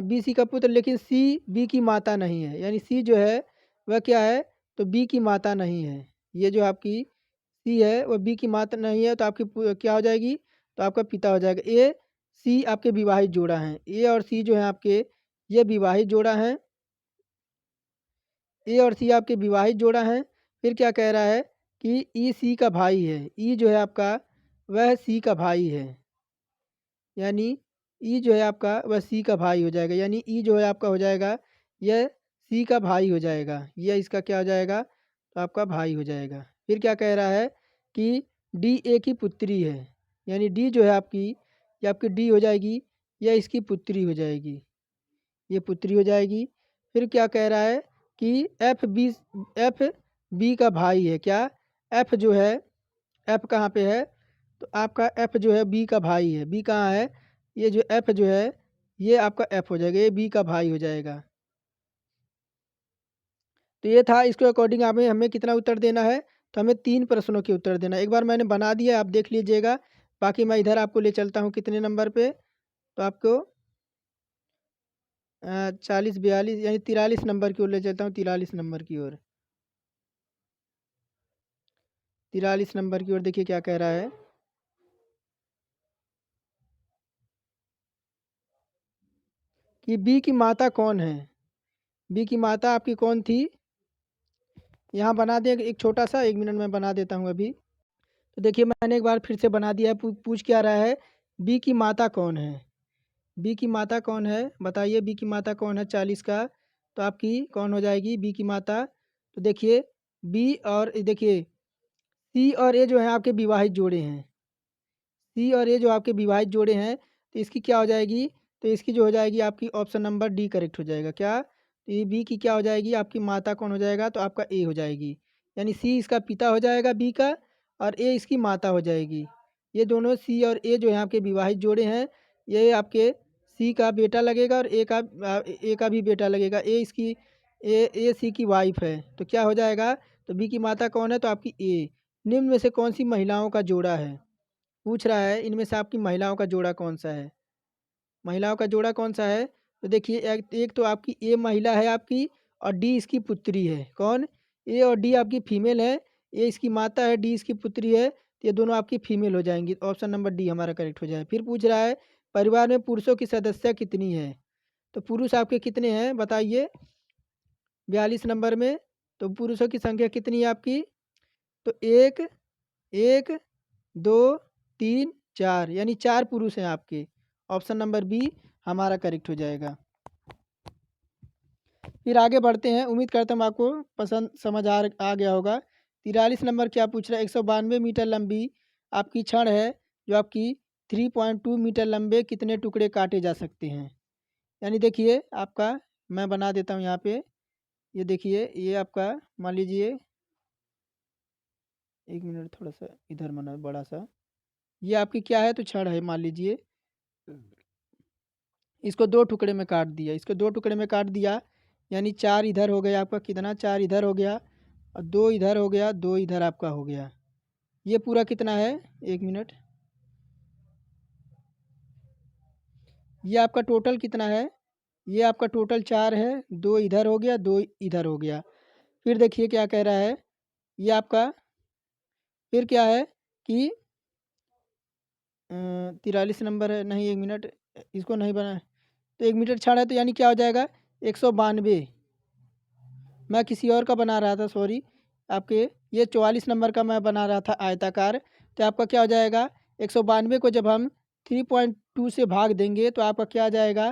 B C का पुत्र, लेकिन C B की माता नहीं है, यानी C जो है वह क्या है, तो B की माता नहीं है। ये जो आपकी C है वह B की माता नहीं है, तो आपकी क्या हो जाएगी, तो आपका पिता हो जाएगा। A C आपके विवाहित जोड़ा हैं। A और C जो है आपके ये विवाहित जोड़ा हैं। A और C आपके विवाहित जोड़ा हैं। फिर क्या कह रहा है कि E C का भाई है। E जो है आपका वह C का भाई है, यानी E जो है आपका वह C का भाई हो जाएगा, यानी E जो है आपका हो जाएगा यह C का भाई हो जाएगा, यह इसका क्या हो जाएगा, तो आपका भाई हो जाएगा। फिर क्या कह रहा है कि D A की पुत्री है, यानी D जो है आपकी, ये आपकी D हो जाएगी, यह इसकी पुत्री हो जाएगी, ये पुत्री हो जाएगी। फिर क्या कह रहा है कि एफ बी का भाई है। क्या? एफ जो है, एफ कहाँ पे है? तो आपका एफ जो है बी का भाई है। बी कहाँ है? ये जो एफ जो है ये आपका एफ हो जाएगा, ये बी का भाई हो जाएगा। तो ये था, इसके अकॉर्डिंग हमें हमें कितना उत्तर देना है? तो हमें 3 प्रश्नों के उत्तर देना है। एक बार मैंने बना दिया, आप देख लीजिएगा। बाकी मैं इधर आपको ले चलता हूँ कितने नंबर पे, तो आपको 40 42 यानी 43 नंबर की ओर ले चलता हूँ, 43 नंबर की ओर। 43 नंबर की ओर देखिए क्या कह रहा है कि बी की माता कौन है? बी की माता आपकी कौन थी? यहाँ बना दे एक छोटा सा, 1 मिनट में बना देता हूँ अभी। तो देखिए मैंने एक बार फिर से बना दिया है। पूछ क्या रहा है? बी की माता कौन है? बी की माता कौन है? बताइए बी की माता कौन है 40 का? तो आपकी कौन हो जाएगी बी की माता? तो देखिए बी और देखिए सी और ए जो है आपके विवाहित जोड़े हैं। सी और ए जो आपके विवाहित जोड़े हैं, तो इसकी क्या हो जाएगी? तो इसकी जो हो जाएगी आपकी ऑप्शन नंबर डी करेक्ट हो जाएगा। क्या? तो ये बी की क्या हो जाएगी? आपकी माता कौन हो जाएगा? तो आपका ए हो जाएगी। यानी सी इसका पिता हो जाएगा बी का, और ए इसकी माता हो जाएगी। ये दोनों सी और ए जो है आपके विवाहित जोड़े हैं। ये आपके सी का बेटा लगेगा और ए का भी बेटा लगेगा। ए इसकी ए सी की वाइफ है। तो क्या हो जाएगा? तो बी की माता कौन है? तो आपकी ए। निम्न में से कौन सी महिलाओं का जोड़ा है? पूछ रहा है इनमें से आपकी महिलाओं का जोड़ा कौन सा है? महिलाओं का जोड़ा कौन सा है? तो देखिए एक तो आपकी ए महिला है आपकी, और डी इसकी पुत्री है। कौन? ए और डी आपकी फीमेल है। ए इसकी माता है, डी इसकी पुत्री है। तो ये दोनों आपकी फीमेल हो जाएंगी। ऑप्शन नंबर डी हमारा करेक्ट हो जाए। फिर पूछ रहा है परिवार में पुरुषों की सदस्य कितनी है? तो पुरुष आपके कितने हैं बताइए 42 नंबर में। तो पुरुषों की संख्या कितनी है आपकी? तो एक, एक, दो, तीन, चार, यानी 4 पुरुष हैं आपके। ऑप्शन नंबर बी हमारा करेक्ट हो जाएगा। फिर आगे बढ़ते हैं। उम्मीद करता हूँ आपको पसंद समझ आ गया होगा। 43 नंबर क्या पूछ रहा है? 192 मीटर लंबी आपकी छड़ है जो आपकी 3.2 मीटर लंबे कितने टुकड़े काटे जा सकते हैं? यानी देखिए आपका, मैं बना देता हूँ यहाँ पे। ये देखिए ये आपका मान लीजिए, 1 मिनट थोड़ा सा इधर बना बड़ा सा। ये आपकी क्या है? तो छड़ है मान लीजिए। इसको 2 टुकड़े में काट दिया, इसको 2 टुकड़े में काट दिया, यानी 4 इधर हो गया आपका। कितना? 4 इधर हो गया, और 2 इधर हो गया, 2 इधर आपका हो गया। ये पूरा कितना है? 1 मिनट। ये आपका टोटल कितना है? ये आपका टोटल 4 है। 2 इधर हो गया, 2 इधर हो गया। फिर देखिए क्या कह रहा है ये आपका। फिर क्या है कि 43 नंबर है, नहीं 1 मिनट, इसको नहीं बना। तो 1 मीटर छड़ है, तो यानी क्या हो जाएगा? 192। मैं किसी और का बना रहा था, सॉरी। आपके ये 44 नंबर का मैं बना रहा था आयताकार। तो आपका क्या हो जाएगा? 192 को जब हम 3.2 से भाग देंगे तो आपका क्या आ जाएगा?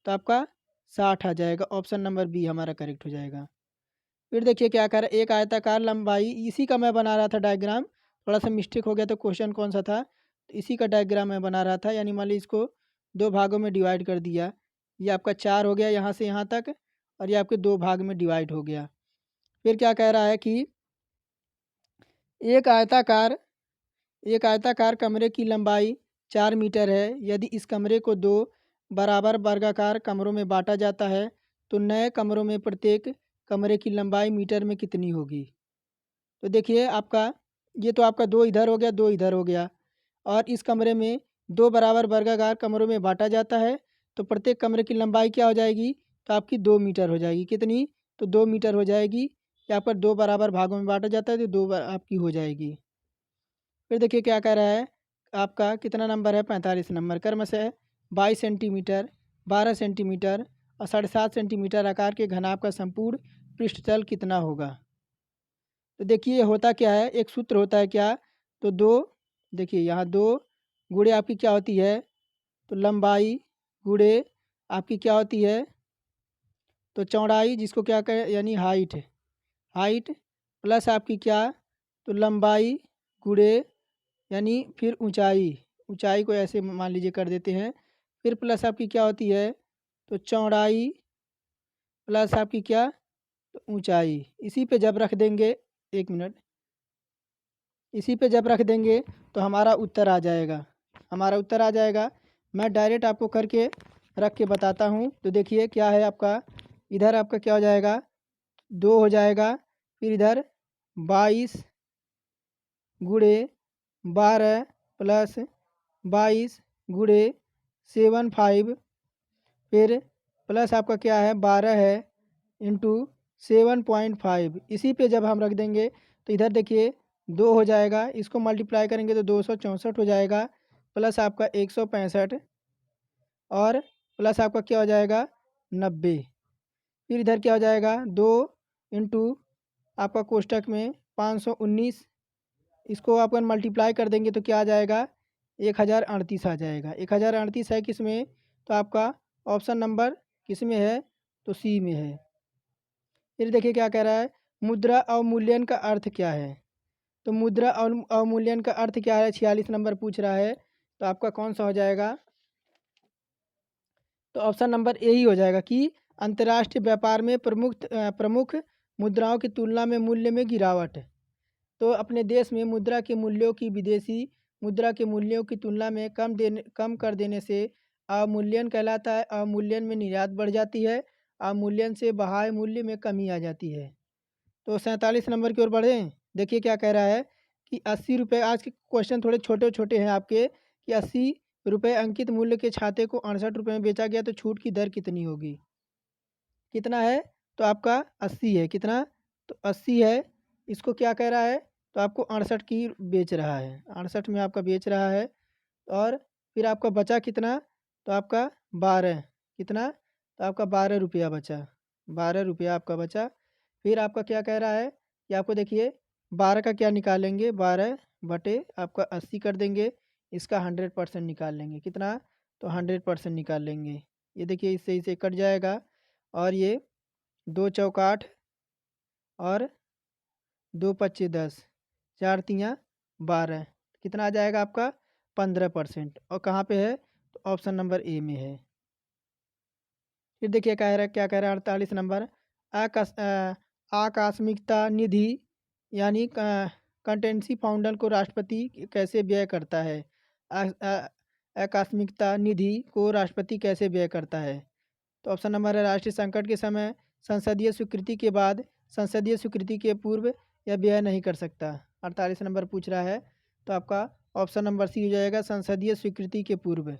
तो आपका 60 आ जाएगा। ऑप्शन नंबर बी हमारा करेक्ट हो जाएगा। फिर देखिए क्या कर, एक आयताकार लंबाई, इसी का मैं बना रहा था डायग्राम। थोड़ा सा मिस्टेक हो गया, तो क्वेश्चन कौन सा था? तो इसी का डायग्राम मैं बना रहा था। यानी मान लीजिए इसको 2 भागों में डिवाइड कर दिया। ये आपका 4 हो गया यहाँ से यहाँ तक, और ये आपके 2 भाग में डिवाइड हो गया। फिर क्या कह रहा है कि एक आयताकार एक आयताकार कमरे की लंबाई 4 मीटर है। यदि इस कमरे को 2 बराबर वर्गाकार कमरों में बांटा जाता है तो नए कमरों में प्रत्येक कमरे की लंबाई मीटर में कितनी होगी? तो देखिए आपका, ये तो आपका 2 इधर हो गया, 2 इधर हो गया, और इस कमरे में 2 बराबर वर्गाकार कमरों में बांटा जाता है, तो प्रत्येक कमरे की लंबाई क्या हो जाएगी? तो आपकी 2 मीटर हो जाएगी। कितनी? तो 2 मीटर हो जाएगी। यहाँ पर 2 बराबर भागों में बांटा जाता है, तो 2 आपकी हो जाएगी। फिर देखिए क्या कह रहा है आपका, कितना नंबर है? 45 नंबर। क्रमशः 22 सेंटीमीटर, 12 सेंटीमीटर और 7.5 सेंटीमीटर आकार के घनाभ का संपूर्ण पृष्ठतल कितना होगा? तो देखिए होता क्या है, एक सूत्र होता है क्या? तो 2, देखिए यहाँ 2 गुणे आपकी क्या होती है? तो लंबाई गुणे आपकी क्या होती है? तो चौड़ाई, जिसको क्या कहें, यानी हाइट। हाइट प्लस आपकी क्या? तो लंबाई गुणे यानी फिर ऊंचाई। ऊंचाई को ऐसे मान लीजिए कर देते हैं। फिर प्लस आपकी क्या होती है? तो चौड़ाई प्लस आपकी क्या? तो ऊंचाई, इसी पे जब रख देंगे, एक मिनट, इसी पे जब रख देंगे तो हमारा उत्तर आ जाएगा, हमारा उत्तर आ जाएगा। मैं डायरेक्ट आपको करके रख के बताता हूँ। तो देखिए क्या है आपका, इधर आपका क्या हो जाएगा, 2 हो जाएगा, फिर इधर 22 गुणे 12 प्लस 22 गुणे 75, फिर प्लस आपका क्या है 12 है इंटू 7.5, इसी पे जब हम रख देंगे तो इधर देखिए 2 हो जाएगा, इसको मल्टीप्लाई करेंगे तो 264 हो जाएगा, प्लस आपका 165 और प्लस आपका क्या हो जाएगा 90, फिर इधर क्या हो जाएगा 2 इंटू आपका कोष्टक में 519, इसको अपन मल्टीप्लाई कर देंगे तो क्या आ जाएगा 1038 आ जाएगा। 1038 है किस में, तो आपका ऑप्शन नंबर किस में है, तो सी में है। फिर देखिए क्या कह रहा है, मुद्रा अवमूल्यन का अर्थ क्या है। तो मुद्रा अवमूल्यन का अर्थ क्या है, 46 नंबर पूछ रहा है, तो आपका कौन सा हो जाएगा, तो ऑप्शन नंबर ए ही हो जाएगा कि अंतर्राष्ट्रीय व्यापार में प्रमुख मुद्राओं की तुलना में मूल्य में गिरावट। तो अपने देश में मुद्रा के मूल्यों की विदेशी मुद्रा के मूल्यों की तुलना में कम कर देने से अवमूल्यन कहलाता है। अवमूल्यन में निर्यात बढ़ जाती है, अवमूल्यन से बहाव मूल्य में कमी आ जाती है। तो 47 नंबर की ओर बढ़ें। देखिए क्या कह रहा है कि 80 रुपये, आज के क्वेश्चन थोड़े छोटे छोटे हैं आपके, कि 80 रुपये अंकित मूल्य के छाते को 68 रुपये में बेचा गया तो छूट की दर कितनी होगी, कितना है, तो आपका 80 है, कितना, तो 80 है, इसको क्या कह रहा है, तो आपको 68 की बेच रहा है, 68 में आपका बेच रहा है। और फिर आपका बचा कितना, तो आपका 12, कितना, तो आपका 12 रुपया बचा, 12 रुपया आपका बचा। फिर आपका क्या कह रहा है कि आपको देखिए 12 का क्या निकालेंगे, 12 बटे आपका 80 कर देंगे, इसका 100% निकाल लेंगे, कितना, तो 100% निकाल लेंगे। ये देखिए इससे इसे कट जाएगा, और ये 2 चौक 8 और 2 पच्चे 10, 4 तियाँ 12, कितना आ जाएगा आपका 15%, और कहाँ पे है, तो ऑप्शन नंबर ए में है। फिर देखिए क्या कह रहा है 48 नंबर, आकस्मिकता निधि यानी कंटेंसी फाउंडर को राष्ट्रपति कैसे व्यय करता है। आकस्मिकता निधि को राष्ट्रपति कैसे व्यय करता है, तो ऑप्शन नंबर है राष्ट्रीय संकट के समय, संसदीय स्वीकृति के बाद, संसदीय स्वीकृति के पूर्व, या व्यय नहीं कर सकता। 48 नंबर पूछ रहा है, तो आपका ऑप्शन नंबर सी हो जाएगा, संसदीय स्वीकृति के पूर्व।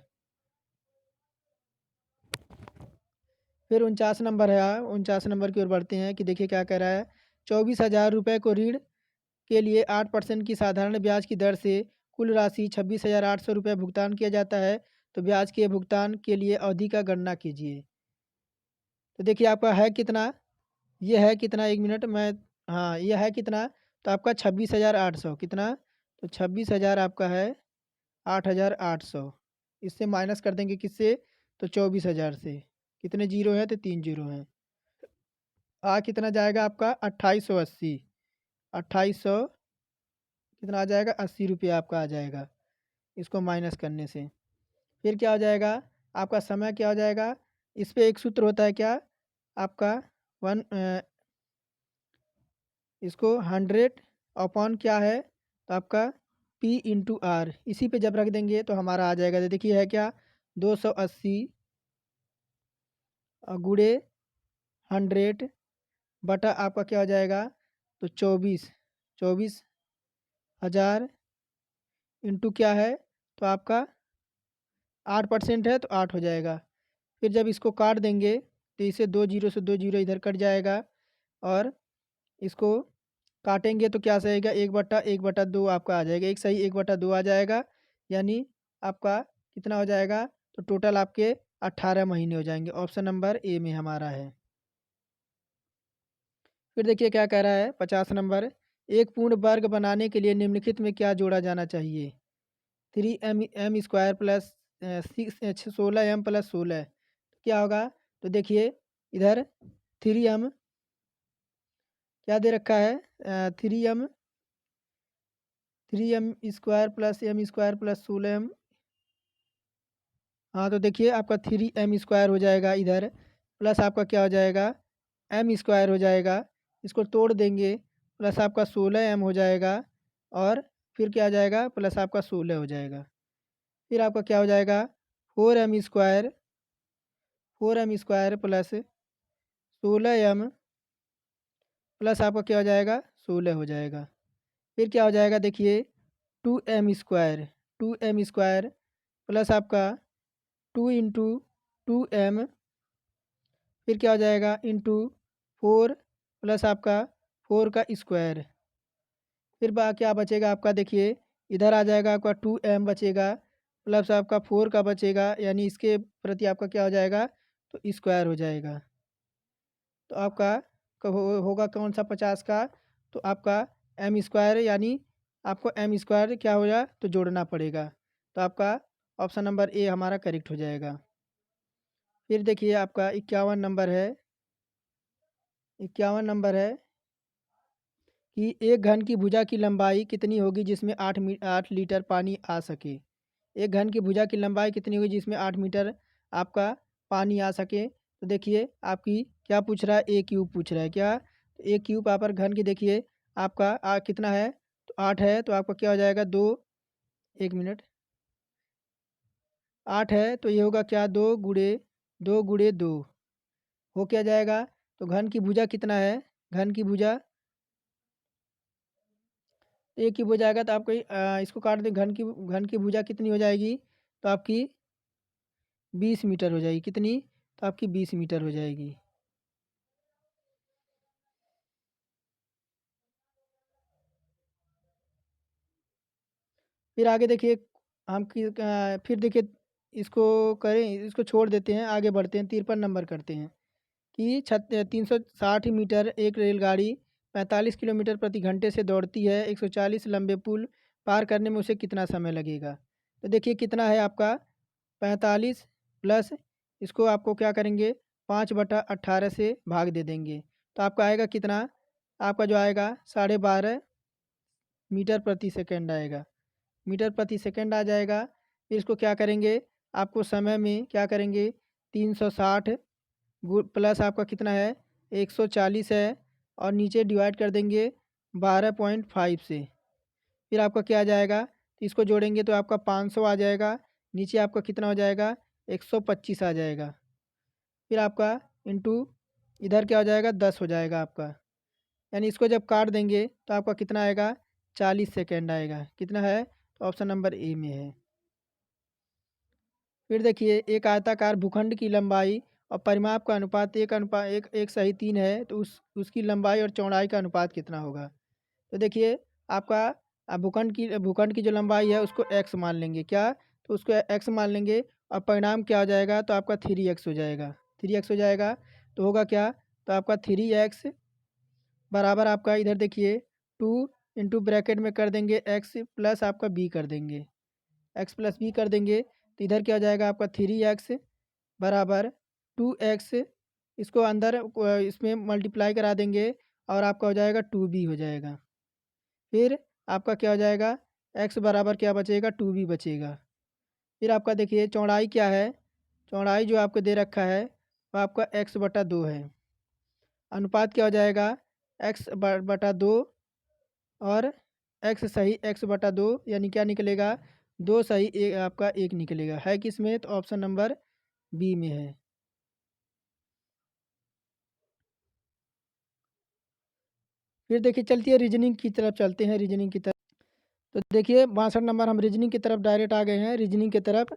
फिर 49 नंबर है, 49 नंबर की ओर बढ़ते हैं कि देखिए क्या कह रहा है, 24,000 रुपये को ऋण के लिए 8% की साधारण ब्याज की दर से कुल राशि 26,800 रुपये भुगतान किया जाता है, तो ब्याज के भुगतान के लिए अवधि का गणना कीजिए। तो देखिए आपका है कितना, ये है कितना, एक मिनट मैं, हाँ ये है कितना, तो आपका 26,800, कितना, तो 26,000 आपका है 8,800, इससे माइनस कर देंगे किससे, तो 24,000 से, कितने जीरो हैं, तो 3 जीरो हैं, कितना जाएगा आपका 2880, 2800 कितना आ जाएगा 80 रुपया आपका आ जाएगा, इसको माइनस करने से। फिर क्या हो जाएगा, आपका समय क्या हो जाएगा, इस पे एक सूत्र होता है क्या आपका, वन इसको 100 अपॉन क्या है, तो आपका P इंटू आर, इसी पे जब रख देंगे तो हमारा आ जाएगा। तो देखिए है क्या, 280 गुणे 100 बटा आपका क्या हो जाएगा, तो 24,000 इंटू क्या है, तो आपका 8% है तो 8 हो जाएगा। फिर जब इसको काट देंगे तो इसे 2 जीरो से 2 जीरो इधर कट जाएगा, और इसको काटेंगे तो क्या सहेगा, 1/2 आपका आ जाएगा, एक सही 1/2 आ जाएगा, यानी आपका कितना हो जाएगा, तो टोटल आपके 18 महीने हो जाएंगे। ऑप्शन नंबर ए में हमारा है। फिर देखिए क्या कह रहा है 50 नंबर, एक पूर्ण वर्ग बनाने के लिए निम्नलिखित में क्या जोड़ा जाना चाहिए, 3m² प्लस 16m+16, क्या होगा, तो देखिए इधर 3m क्या दे रखा है, 3m² + m² + 16m, हाँ तो देखिए आपका 3m² हो जाएगा इधर, प्लस आपका क्या हो जाएगा m² हो जाएगा, इसको तोड़ देंगे प्लस आपका 16m हो जाएगा, और फिर क्या आ जाएगा प्लस आपका 16 हो जाएगा। फिर आपका क्या हो जाएगा 4m² 4m² plus 16m plus आपका क्या हो जाएगा 16 हो जाएगा। फिर क्या हो जाएगा देखिए 2m² प्लस आपका 2 × 2m, फिर क्या हो जाएगा इंटू 4 प्लस आपका 4 का स्क्वायर। फिर क्या बचेगा आपका देखिए इधर आ जाएगा आपका 2m बचेगा प्लस आपका 4 का बचेगा, यानी इसके प्रति आपका क्या हो जाएगा तो स्क्वायर हो जाएगा। तो आपका होगा कौन सा 50 का, तो आपका m², यानी आपको m² क्या हो जाए तो जोड़ना पड़ेगा। तो आपका ऑप्शन नंबर ए हमारा करेक्ट हो जाएगा। फिर देखिए आपका 51 नंबर है। 51 नंबर है कि एक घन की भुजा की लंबाई कितनी होगी जिसमें 8 लीटर पानी आ सके। एक घन की भुजा की लंबाई कितनी होगी जिसमें 8 मीटर आपका पानी आ सके। तो देखिए आपकी क्या पूछ रहा है, ए क्यूब पूछ रहा है क्या। तो ए क्यूब यहाँ पर घन की देखिए आपका कितना है तो 8 है, तो आपका क्या हो जाएगा 2, 1 मिनट, 8 है तो ये होगा क्या 2 × 2 हो क्या जाएगा। तो घन की भुजा कितना है, घन की भुजा एक क्यूब हो जाएगा, तो आपको इसको काट दें, घन की भुजा कितनी हो जाएगी तो आपकी 20 मीटर हो जाएगी। कितनी, तो आपकी 20 मीटर हो जाएगी। फिर आगे देखिए हम फिर देखिए इसको करें, इसको छोड़ देते हैं, आगे बढ़ते हैं, 53 नंबर करते हैं कि 360 मीटर एक रेलगाड़ी 45 किलोमीटर प्रति घंटे से दौड़ती है, 140 लंबे पुल पार करने में उसे कितना समय लगेगा। तो देखिए कितना है आपका 45 प्लस इसको आपको क्या करेंगे 5/18 से भाग दे देंगे, तो आपका आएगा कितना, आपका जो आएगा 12.5 मीटर प्रति सेकंड आएगा, मीटर प्रति सेकंड आ जाएगा। फिर इसको क्या करेंगे, आपको समय में क्या करेंगे 360 प्लस आपका कितना है 140 है, और नीचे डिवाइड कर देंगे 12.5 से। फिर आपका क्या आ जाएगा, तो इसको जोड़ेंगे तो आपका 500 आ जाएगा, नीचे आपका कितना हो जाएगा 125 आ जाएगा। फिर आपका इंटू इधर क्या हो जाएगा 10 हो जाएगा आपका, यानी इसको जब काट देंगे तो आपका कितना आएगा 40 सेकेंड आएगा। कितना है, तो ऑप्शन नंबर ए में है। फिर देखिए एक आयताकार भूखंड की लंबाई और परिमाप का अनुपात एक सही 3 है, तो उसकी लंबाई और चौड़ाई का अनुपात कितना होगा। तो देखिए आपका भूखंड की जो लंबाई है उसको x मान लेंगे क्या, तो उसको x मान लेंगे, और परिणाम क्या हो जाएगा तो आपका 3x हो जाएगा, 3x हो जाएगा। तो होगा क्या, तो आपका 3x बराबर आपका इधर देखिए 2 इंटू ब्रैकेट में कर देंगे x प्लस आपका b कर देंगे, x प्लस b कर देंगे, तो इधर क्या हो जाएगा आपका 3x बराबर 2x, इसको अंदर इसमें मल्टीप्लाई करा देंगे और आपका हो जाएगा 2b हो जाएगा। फिर आपका क्या हो जाएगा x बराबर क्या बचेगा 2b बचेगा। फिर आपका देखिए चौड़ाई क्या है, चौड़ाई जो आपको दे रखा है वो आपका x/2 है, अनुपात क्या हो जाएगा x/2, और x सही x/2 यानी क्या निकलेगा 2 सही आपका 1 निकलेगा, है किस में, तो ऑप्शन नंबर बी में है। फिर देखिए चलती है रीजनिंग की तरफ, चलते हैं रीजनिंग की तरफ। तो देखिए 62 नंबर हम रीजनिंग की तरफ डायरेक्ट आ गए हैं, रीजनिंग की तरफ।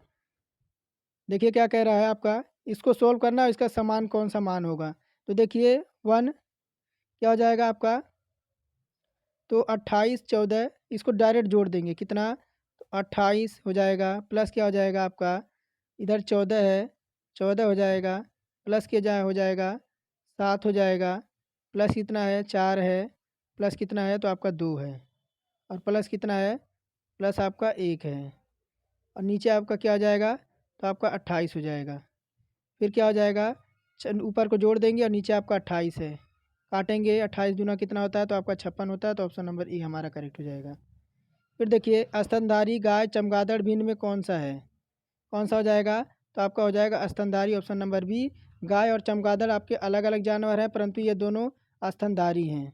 देखिए क्या कह रहा है आपका, इसको सोल्व करना है, इसका समान कौन सा मान होगा। तो देखिए 1 क्या हो जाएगा आपका, तो 28 14 इसको डायरेक्ट जोड़ देंगे कितना, तो 28 हो जाएगा, प्लस क्या हो जाएगा आपका इधर 14 है, 14 हो जाएगा, प्लस के हो जाएगा 7 हो जाएगा, प्लस कितना है 4 है, प्लस कितना है तो आपका 2 है, और प्लस कितना है प्लस आपका 1 है, और नीचे आपका क्या हो जाएगा तो आपका 28 हो जाएगा। फिर क्या हो जाएगा ऊपर को जोड़ देंगे और नीचे आपका 28 है, काटेंगे 28 दूना कितना होता है तो आपका 56 होता है, तो ऑप्शन नंबर ई हमारा करेक्ट हो जाएगा। फिर देखिए स्तनधारी गाय चमगादड़ भिन्न में कौन सा है, कौन सा हो जाएगा, तो आपका हो जाएगा स्तनधारी, ऑप्शन नंबर बी। गाय और चमगादड़ आपके अलग अलग जानवर हैं, परंतु ये दोनों स्तनधारी हैं।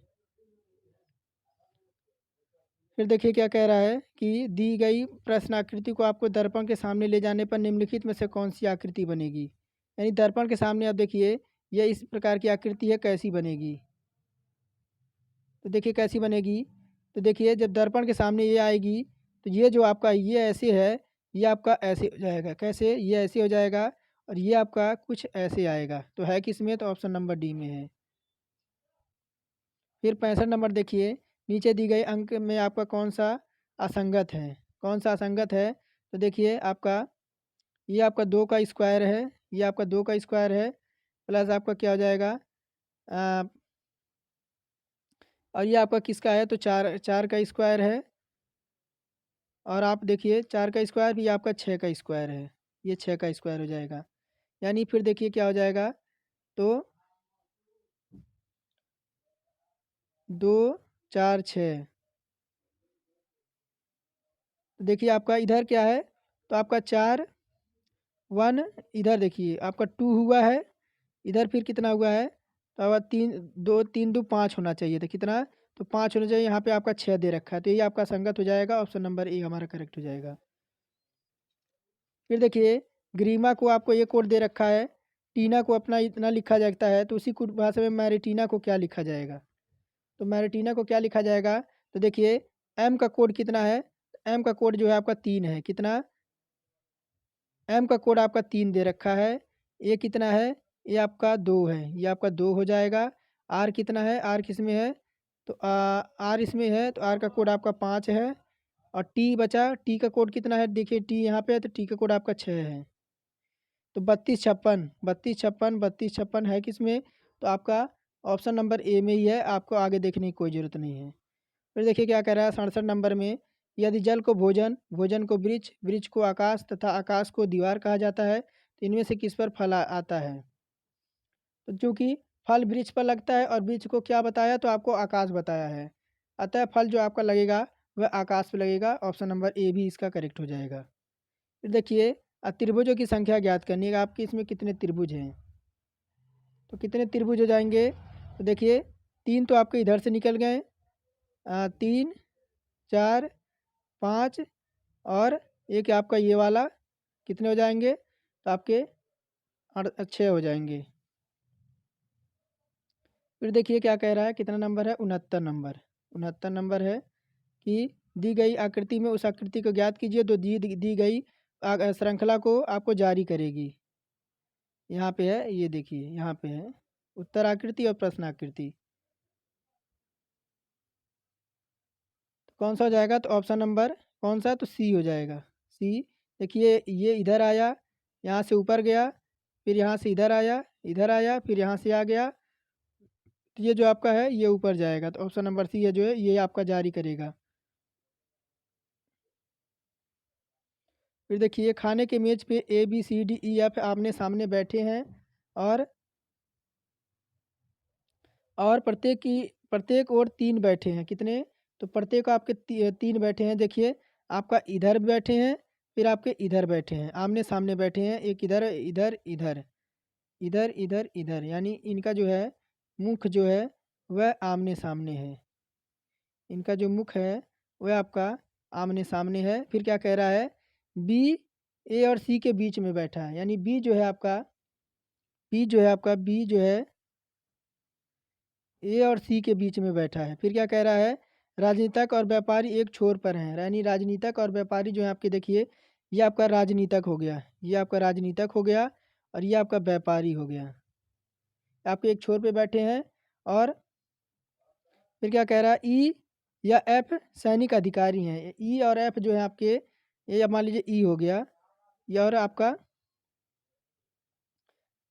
फिर देखिए क्या कह रहा है कि दी गई प्रश्न आकृति को आपको दर्पण के सामने ले जाने पर निम्नलिखित में से कौन सी आकृति बनेगी। यानी दर्पण के सामने आप देखिए ये इस प्रकार की आकृति है, कैसी बनेगी। तो देखिए कैसी बनेगी। तो देखिए जब दर्पण के सामने ये आएगी तो ये जो आपका ये ऐसे है, ये आपका ऐसे हो जाएगा। कैसे? ये ऐसे हो जाएगा और ये आपका कुछ ऐसे आएगा। तो है किसमें? तो ऑप्शन नंबर डी में है। फिर 65 नंबर देखिए, नीचे दी गई अंक में आपका कौन सा असंगत है। कौन सा असंगत है? तो देखिए आपका ये आपका 2 का स्क्वायर है, ये आपका 2 का स्क्वायर है, प्लस आपका क्या हो जाएगा अ, और ये आपका किसका है? तो 4 4 का स्क्वायर है। और आप देखिए 4 का स्क्वायर भी आपका 6 का स्क्वायर है, ये 6 का स्क्वायर हो जाएगा। यानी फिर देखिए क्या हो जाएगा, तो 2 4 6। तो देखिए आपका इधर क्या है? तो आपका 4 1, इधर देखिए आपका 2 हुआ है, इधर फिर कितना हुआ है? तो अब 3 2 5 होना चाहिए था। कितना? तो 5 होना चाहिए, यहाँ पे आपका 6 दे रखा है। तो ये आपका संगत हो जाएगा, ऑप्शन नंबर ए हमारा करेक्ट हो जाएगा। फिर देखिए ग्रीमा को आपको ये कोड दे रखा है, टीना को अपना इतना लिखा जाता है, तो उसी को भाषा में मैरिटीना को क्या लिखा जाएगा? तो मैरिटीना को क्या लिखा जाएगा? तो देखिए एम का कोड कितना है? एम का कोड जो है आपका 3 है। कितना? एम का कोड आपका 3 दे रखा है। ये कितना है? ये आपका 2 है, ये आपका 2 हो जाएगा। आर कितना है? आर किस में है? तो आर इसमें है, तो आर का कोड आपका 5 है। और टी बचा, टी का कोड कितना है? देखिए टी यहाँ पे है, तो टी का कोड आपका 6 है। तो 32 56 32 56 32 56 है किसमें? तो आपका ऑप्शन नंबर ए में ही है, आपको आगे देखने की कोई ज़रूरत नहीं है। फिर देखिए क्या कह रहा है 67 नंबर में, यदि जल को भोजन, भोजन को वृक्ष, वृक्ष को आकाश तथा आकाश को दीवार कहा जाता है, तो इनमें से किस पर फल आता है? तो चूँकि फल वृक्ष पर लगता है और वृक्ष को क्या बताया? तो आपको आकाश बताया है। अतः फल जो आपका लगेगा वह आकाश पे लगेगा, ऑप्शन नंबर ए भी इसका करेक्ट हो जाएगा। फिर देखिए त्रिभुजों की संख्या ज्ञात करनी है, आपके इसमें कितने त्रिभुज हैं। तो कितने त्रिभुज हो जाएंगे? तो देखिए 3 तो आपके इधर से निकल गए, 3 4 5 और एक आपका ये वाला, कितने हो जाएंगे? तो आपके 6 हो जाएंगे। फिर देखिए क्या कह रहा है, कितना नंबर है? 69 नंबर। 69 नंबर है कि दी गई आकृति में उस आकृति को ज्ञात कीजिए जो दी गई श्रृंखला को आपको जारी करेगी। यहाँ पे है, ये देखिए यहाँ पे है उत्तर आकृति और प्रश्न आकृति। तो कौन सा हो जाएगा? तो ऑप्शन नंबर कौन सा? तो सी हो जाएगा, सी। देखिए ये इधर आया, यहाँ से ऊपर गया, फिर यहाँ से इधर आया, फिर यहाँ से आ गया। तो ये जो आपका है ये ऊपर जाएगा, तो ऑप्शन नंबर सी है जो है ये आपका जारी करेगा। फिर देखिए खाने के मेज पे A B C D E F आमने सामने बैठे हैं, और प्रत्येक ओर 3 बैठे हैं। कितने? तो प्रत्येक आपके 3 बैठे हैं। देखिए आपका इधर बैठे हैं, फिर आपके इधर बैठे हैं, आमने सामने बैठे हैं। एक इधर इधर इधर इधर इधर इधर, यानी इनका जो है मुख जो है वह आमने सामने है। इनका जो मुख है वह आपका आमने सामने है। फिर क्या कह रहा है? बी ए और सी के बीच में बैठा है, यानी बी जो है ए और सी के बीच में बैठा है। फिर क्या कह रहा है? राजनीतिक और व्यापारी एक छोर पर हैं, यानी राजनीतिक और व्यापारी जो है आपके देखिए ये आपका राजनीतिक हो गया, ये आपका राजनीतिक हो गया, और ये आपका व्यापारी हो गया। आपके एक छोर पे बैठे हैं। और फिर क्या कह रहा है? ई या एफ सैनिक अधिकारी हैं। ई और एफ जो है आपके, ये अब मान लीजिए ई हो गया, ये और आपका,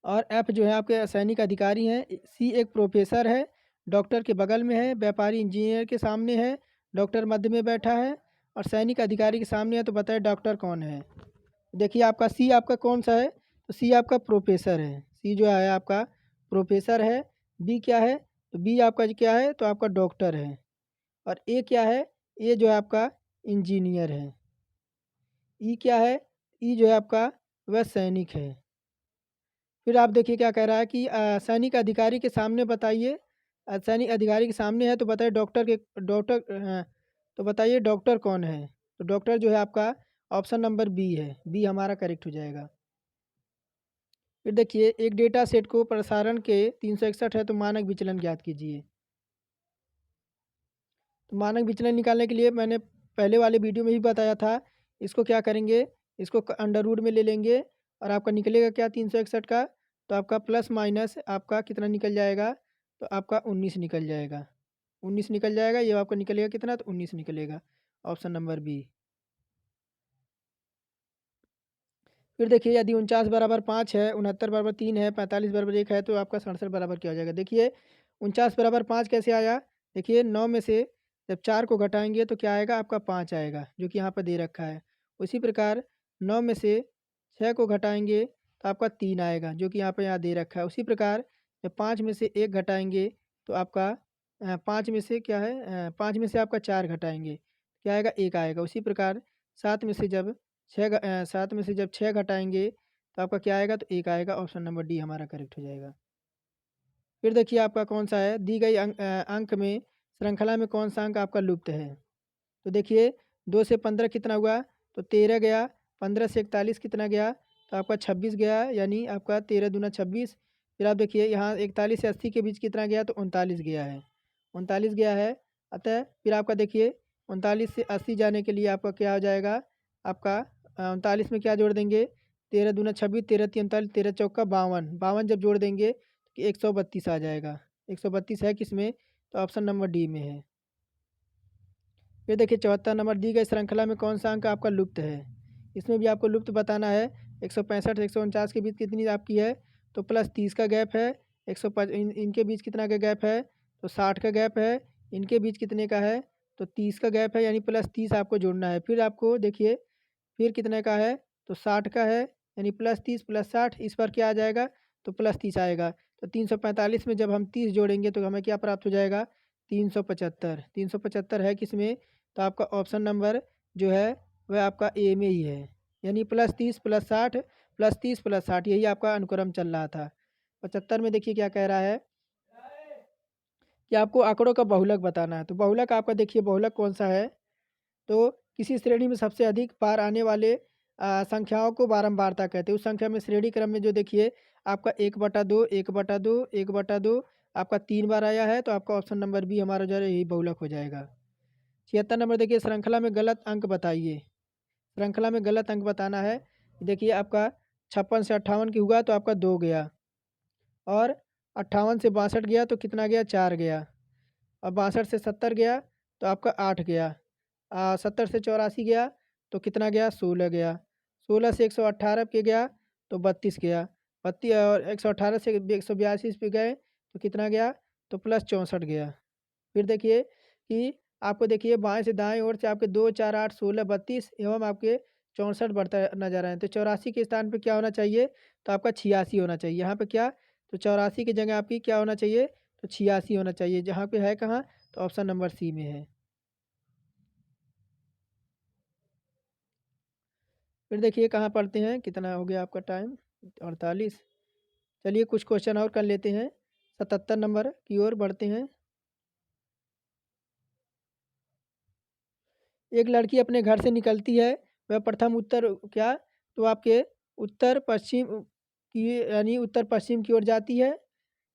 और एफ जो है आपके सैनिक अधिकारी हैं। सी एक प्रोफेसर है, डॉक्टर के बगल में है, व्यापारी इंजीनियर के सामने है, डॉक्टर मध्य में बैठा है, और सैनिक अधिकारी के सामने है। तो बताए डॉक्टर कौन है? देखिए आपका सी आपका कौन सा है? तो सी आपका प्रोफेसर है, सी जो है आपका प्रोफेसर है। बी क्या है? तो बी आपका क्या है? तो आपका डॉक्टर है। और ए क्या है? ए जो है आपका इंजीनियर है। ई क्या है? ई जो है आपका वह सैनिक है। फिर आप देखिए क्या कह रहा है कि सैनिक अधिकारी के सामने बताइए असैनिक अधिकारी के सामने है, तो बताइए डॉक्टर तो बताइए डॉक्टर कौन है? तो डॉक्टर जो है आपका ऑप्शन नंबर बी है, बी हमारा करेक्ट हो जाएगा। फिर देखिए एक डेटा सेट को प्रसारण के 361 है, तो मानक विचलन ज्ञात कीजिए। तो मानक विचलन निकालने के लिए मैंने पहले वाले वीडियो में ही बताया था। इसको क्या करेंगे, इसको अंडर रूट में ले लेंगे और आपका निकलेगा क्या 361 का, तो आपका प्लस माइनस आपका कितना निकल जाएगा, तो आपका 19 निकल जाएगा। 19 निकल जाएगा, ये आपका निकलेगा कितना, तो 19 निकलेगा, ऑप्शन नंबर बी। फिर देखिए यदि 49 बराबर 5 है, 69 बराबर 3 है, 45 बराबर 1 है, तो आपका 67 बराबर क्या हो जाएगा। देखिए 49 बराबर 5 कैसे आया, देखिए 9 में से जब 4 को घटाएंगे तो क्या आएगा, आपका 5 आएगा, जो कि यहाँ पर दे रखा है। उसी प्रकार 9 में से 6 को घटाएंगे तो आपका 3 आएगा, जो कि यहाँ दे रखा है। उसी प्रकार जब 5 में से 1 घटाएंगे तो आपका 5 में से क्या है, 5 में से आपका 4 घटाएंगे क्या आएगा, 1 आएगा। उसी प्रकार 7 में से जब 7 में से जब 6 घटाएंगे तो आपका क्या आएगा, तो 1 आएगा, ऑप्शन नंबर डी हमारा करेक्ट हो जाएगा। फिर देखिए आपका कौन सा है, दी गई अंक में श्रृंखला में कौन सा अंक आपका लुप्त है। तो देखिए 2 से 15 कितना हुआ, तो 13 गया। 15 से 41 कितना गया, तो आपका 26 गया, यानी आपका 13 दूना 26। फिर आप देखिए यहाँ 41 से 80 के बीच कितना गया, तो 39 गया है, 39 गया है। अतः फिर आपका देखिए 39 से 80 जाने के लिए आपका क्या हो जाएगा, आपका 39 में क्या जोड़ देंगे, 13 दूना 26, 13 तीन 39, 13 चौका 52, 52 जब जोड़ देंगे तो 132 आ जाएगा। 132 है किसमें, तो ऑप्शन नंबर डी में है। फिर देखिए 74 नंबर, दी गई श्रृंखला में कौन सा अंक आपका लुप्त है। इसमें भी आपको लुप्त बताना है। 165 से 149 के बीच कितनी आपकी है, तो प्लस 30 का गैप है। 105 इनके बीच कितना का गैप है, तो 60 का गैप है। इनके बीच कितने का है, तो 30 का गैप है, यानी प्लस 30 आपको जोड़ना है। फिर आपको देखिए फिर कितने का है, तो 60 का है, यानी प्लस 30 प्लस 60, इस पर क्या आ जाएगा, तो प्लस 30 आएगा। तो 345 में जब हम 30 जोड़ेंगे तो हमें क्या प्राप्त हो जाएगा, 375। 375 है किसमें, तो आपका ऑप्शन नंबर जो है वह आपका ए में ही है, यानी प्लस 30 प्लस 60 प्लस 30 प्लस 60, यही आपका अनुक्रम चल रहा था। 75 में देखिए क्या कह रहा है कि आपको आंकड़ों का बहुलक बताना है। तो बहुलक आपका देखिए बहुलक कौन सा है, तो किसी श्रेणी में सबसे अधिक बार आने वाले संख्याओं को बारंबारता कहते हैं। उस संख्या में श्रेणी क्रम में जो देखिए आपका 1/2 1/2 1/2 आपका 3 बार आया है, तो आपका ऑप्शन नंबर बी हमारा जो है यही बहुलक हो जाएगा। 76 नंबर देखिए श्रृंखला में गलत अंक बताइए। श्रृंखला में गलत अंक बताना है। देखिए आपका 56 से 58 की हुआ तो आपका 2 गया, और 58 से 62 गया तो कितना गया, 4 गया, और 62 से 70 गया तो आपका 8 गया, 70 से 84 गया तो कितना गया, 16 गया, 16 से 118 पे गया तो 32 गया, 32 और 118 से 182 पे गए तो कितना गया, तो प्लस 64 गया। फिर देखिए कि आपको देखिए बाएं से दाएं ओर से आपके 2 4 8 16 32 एवं आपके 64 बढ़ता नजर आए, तो 84 के स्थान पे क्या होना चाहिए, तो आपका 86 होना चाहिए। यहाँ पे क्या, तो 84 की जगह आपकी क्या होना चाहिए, तो 86 होना चाहिए, जहाँ पे है कहाँ, तो ऑप्शन नंबर सी में है। फिर देखिए कहाँ पढ़ते हैं, कितना हो गया आपका टाइम, 48। चलिए कुछ क्वेश्चन और कर लेते हैं, 77 नंबर की ओर बढ़ते हैं। एक लड़की अपने घर से निकलती है, वह प्रथम उत्तर क्या, तो आपके उत्तर पश्चिम की, यानी उत्तर पश्चिम की ओर जाती है।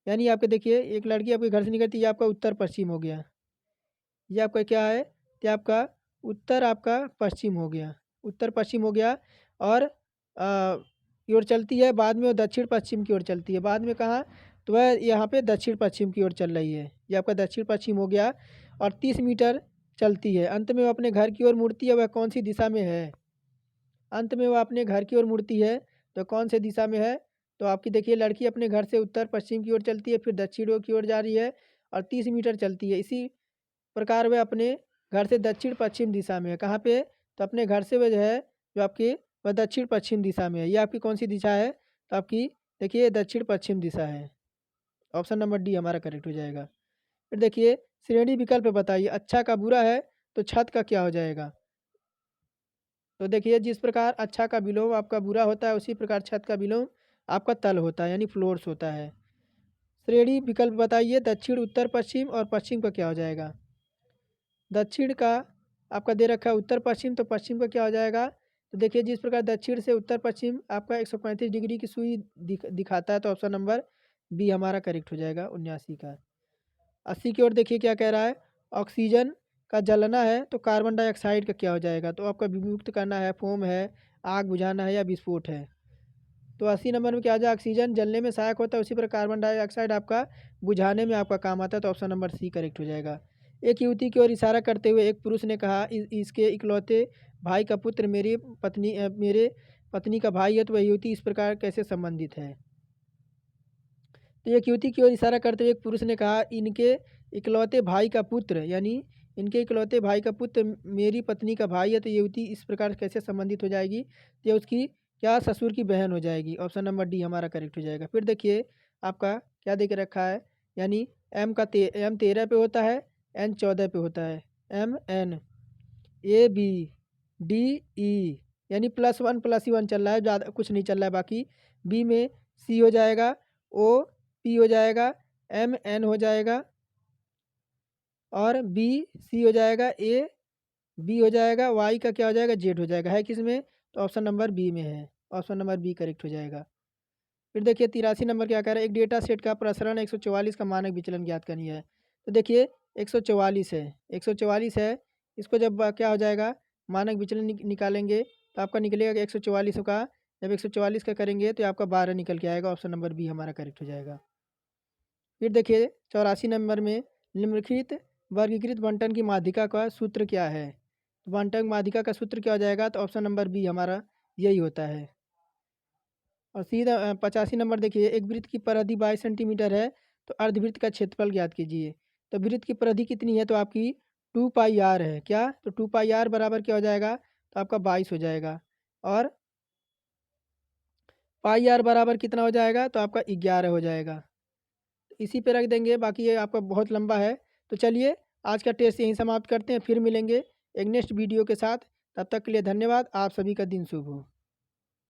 यानी आपके देखिए एक लड़की आपके घर से निकलती है, ये आपका उत्तर पश्चिम हो गया। ये आपका क्या है, ये आपका उत्तर आपका पश्चिम हो गया, उत्तर पश्चिम हो गया। और की ओर चलती है, बाद में वो दक्षिण पश्चिम की ओर चलती है, बाद में कहाँ, तो वह यहाँ पे दक्षिण पश्चिम की ओर चल रही है, ये आपका दक्षिण पश्चिम हो गया। और 30 मीटर चलती है, अंत में वो अपने घर की ओर मुड़ती है, वह कौन सी दिशा में है। अंत में वो अपने घर की ओर मुड़ती है तो कौन से दिशा में है, तो आपकी देखिए लड़की अपने घर से उत्तर पश्चिम की ओर चलती है, फिर दक्षिण की ओर जा रही है और 30 मीटर चलती है। इसी प्रकार वह अपने घर से दक्षिण पश्चिम दिशा में है, कहाँ पे, तो अपने घर से वह जो है, जो आपकी वह दक्षिण पश्चिम दिशा में है। ये आपकी कौन सी दिशा है, तो आपकी देखिए दक्षिण पश्चिम दिशा है, ऑप्शन नंबर डी हमारा करेक्ट हो जाएगा। फिर देखिए श्रेणी विकल्प बताइए, अच्छा का बुरा है तो छत का क्या हो जाएगा। तो देखिए जिस प्रकार अच्छा का विलोम आपका बुरा होता है, उसी प्रकार छत का विलोम आपका तल होता है, यानी फ्लोर्स होता है। श्रेणी विकल्प बताइए, दक्षिण, उत्तर, पश्चिम, और पश्चिम का क्या हो जाएगा। दक्षिण का आपका दे रखा है उत्तर पश्चिम, तो पश्चिम का क्या हो जाएगा। तो देखिए, जिस प्रकार दक्षिण से उत्तर पश्चिम आपका 135 डिग्री की सुई दिखाता है, तो ऑप्शन नंबर बी हमारा करेक्ट हो जाएगा 79 का। 80 की ओर देखिए क्या कह रहा है। ऑक्सीजन का जलना है तो कार्बन डाइऑक्साइड का क्या हो जाएगा। तो आपका विमुक्त करना है, फोम है, आग बुझाना है, या विस्फोट है। तो 80 नंबर में क्या आ जाए, ऑक्सीजन जलने में सहायक होता है, उसी पर कार्बन डाइऑक्साइड आपका बुझाने में आपका काम आता है, तो ऑप्शन नंबर सी करेक्ट हो जाएगा। एक युवती की ओर इशारा करते हुए एक पुरुष ने कहा, इसके इकलौते भाई का पुत्र मेरे पत्नी का भाई है, तो वह युवती इस प्रकार कैसे संबंधित है। तो एक युवती की ओर इशारा करते हुए एक पुरुष ने कहा, इनके इकलौते भाई का पुत्र, यानी इनके इकलौते भाई का पुत्र मेरी पत्नी का भाई है, तो युवती इस प्रकार कैसे संबंधित हो जाएगी। तो ये उसकी क्या ससुर की बहन हो जाएगी। ऑप्शन नंबर डी हमारा करेक्ट हो जाएगा। फिर देखिए आपका क्या देख रखा है, यानी एम 13 पे होता है, एन 14 पे होता है। M N A B D E, यानी +1 चल रहा है, ज़्यादा कुछ नहीं चल रहा है बाकी। बी में सी हो जाएगा, ओ पी हो जाएगा, एम एन हो जाएगा, और बी सी हो जाएगा, ए बी हो जाएगा, वाई का क्या हो जाएगा, जेड हो जाएगा। है किस में, तो ऑप्शन नंबर बी में है। ऑप्शन नंबर बी करेक्ट हो जाएगा। फिर देखिए 83 नंबर क्या कह रहा है, एक डेटा सेट का प्रसरण 144 का मानक विचलन ज्ञात करनी है। तो देखिए 144 है, 144 है, इसको जब क्या हो जाएगा, मानक विचलन निकालेंगे, तो आपका निकलेगा 144 का। जब 144 का करेंगे तो आपका 12 निकल के आएगा। ऑप्शन नंबर बी हमारा करेक्ट हो जाएगा। फिर देखिए 84 नंबर में निम्नलिखित वर्गीकृत बंटन की माध्यिका का सूत्र क्या है। तो बंटन माध्यिका का सूत्र क्या हो जाएगा, तो ऑप्शन नंबर बी हमारा यही होता है। और सीधा 85 नंबर देखिए, एक वृत्त की परिधि 22 सेंटीमीटर है, तो अर्धवृत्त का क्षेत्रफल ज्ञात कीजिए। तो वृत्त की परिधि कितनी है, तो आपकी 2 पाई आर है। क्या, तो 2 पाई आर बराबर क्या हो जाएगा, तो आपका 22 हो जाएगा। और पाई आर बराबर कितना हो जाएगा, तो आपका 11 हो जाएगा। इसी पे रख देंगे, बाकी ये आपका बहुत लंबा है। तो चलिए आज का टेस्ट यहीं समाप्त करते हैं, फिर मिलेंगे एक नेक्स्ट वीडियो के साथ। तब तक के लिए धन्यवाद। आप सभी का दिन शुभ हो।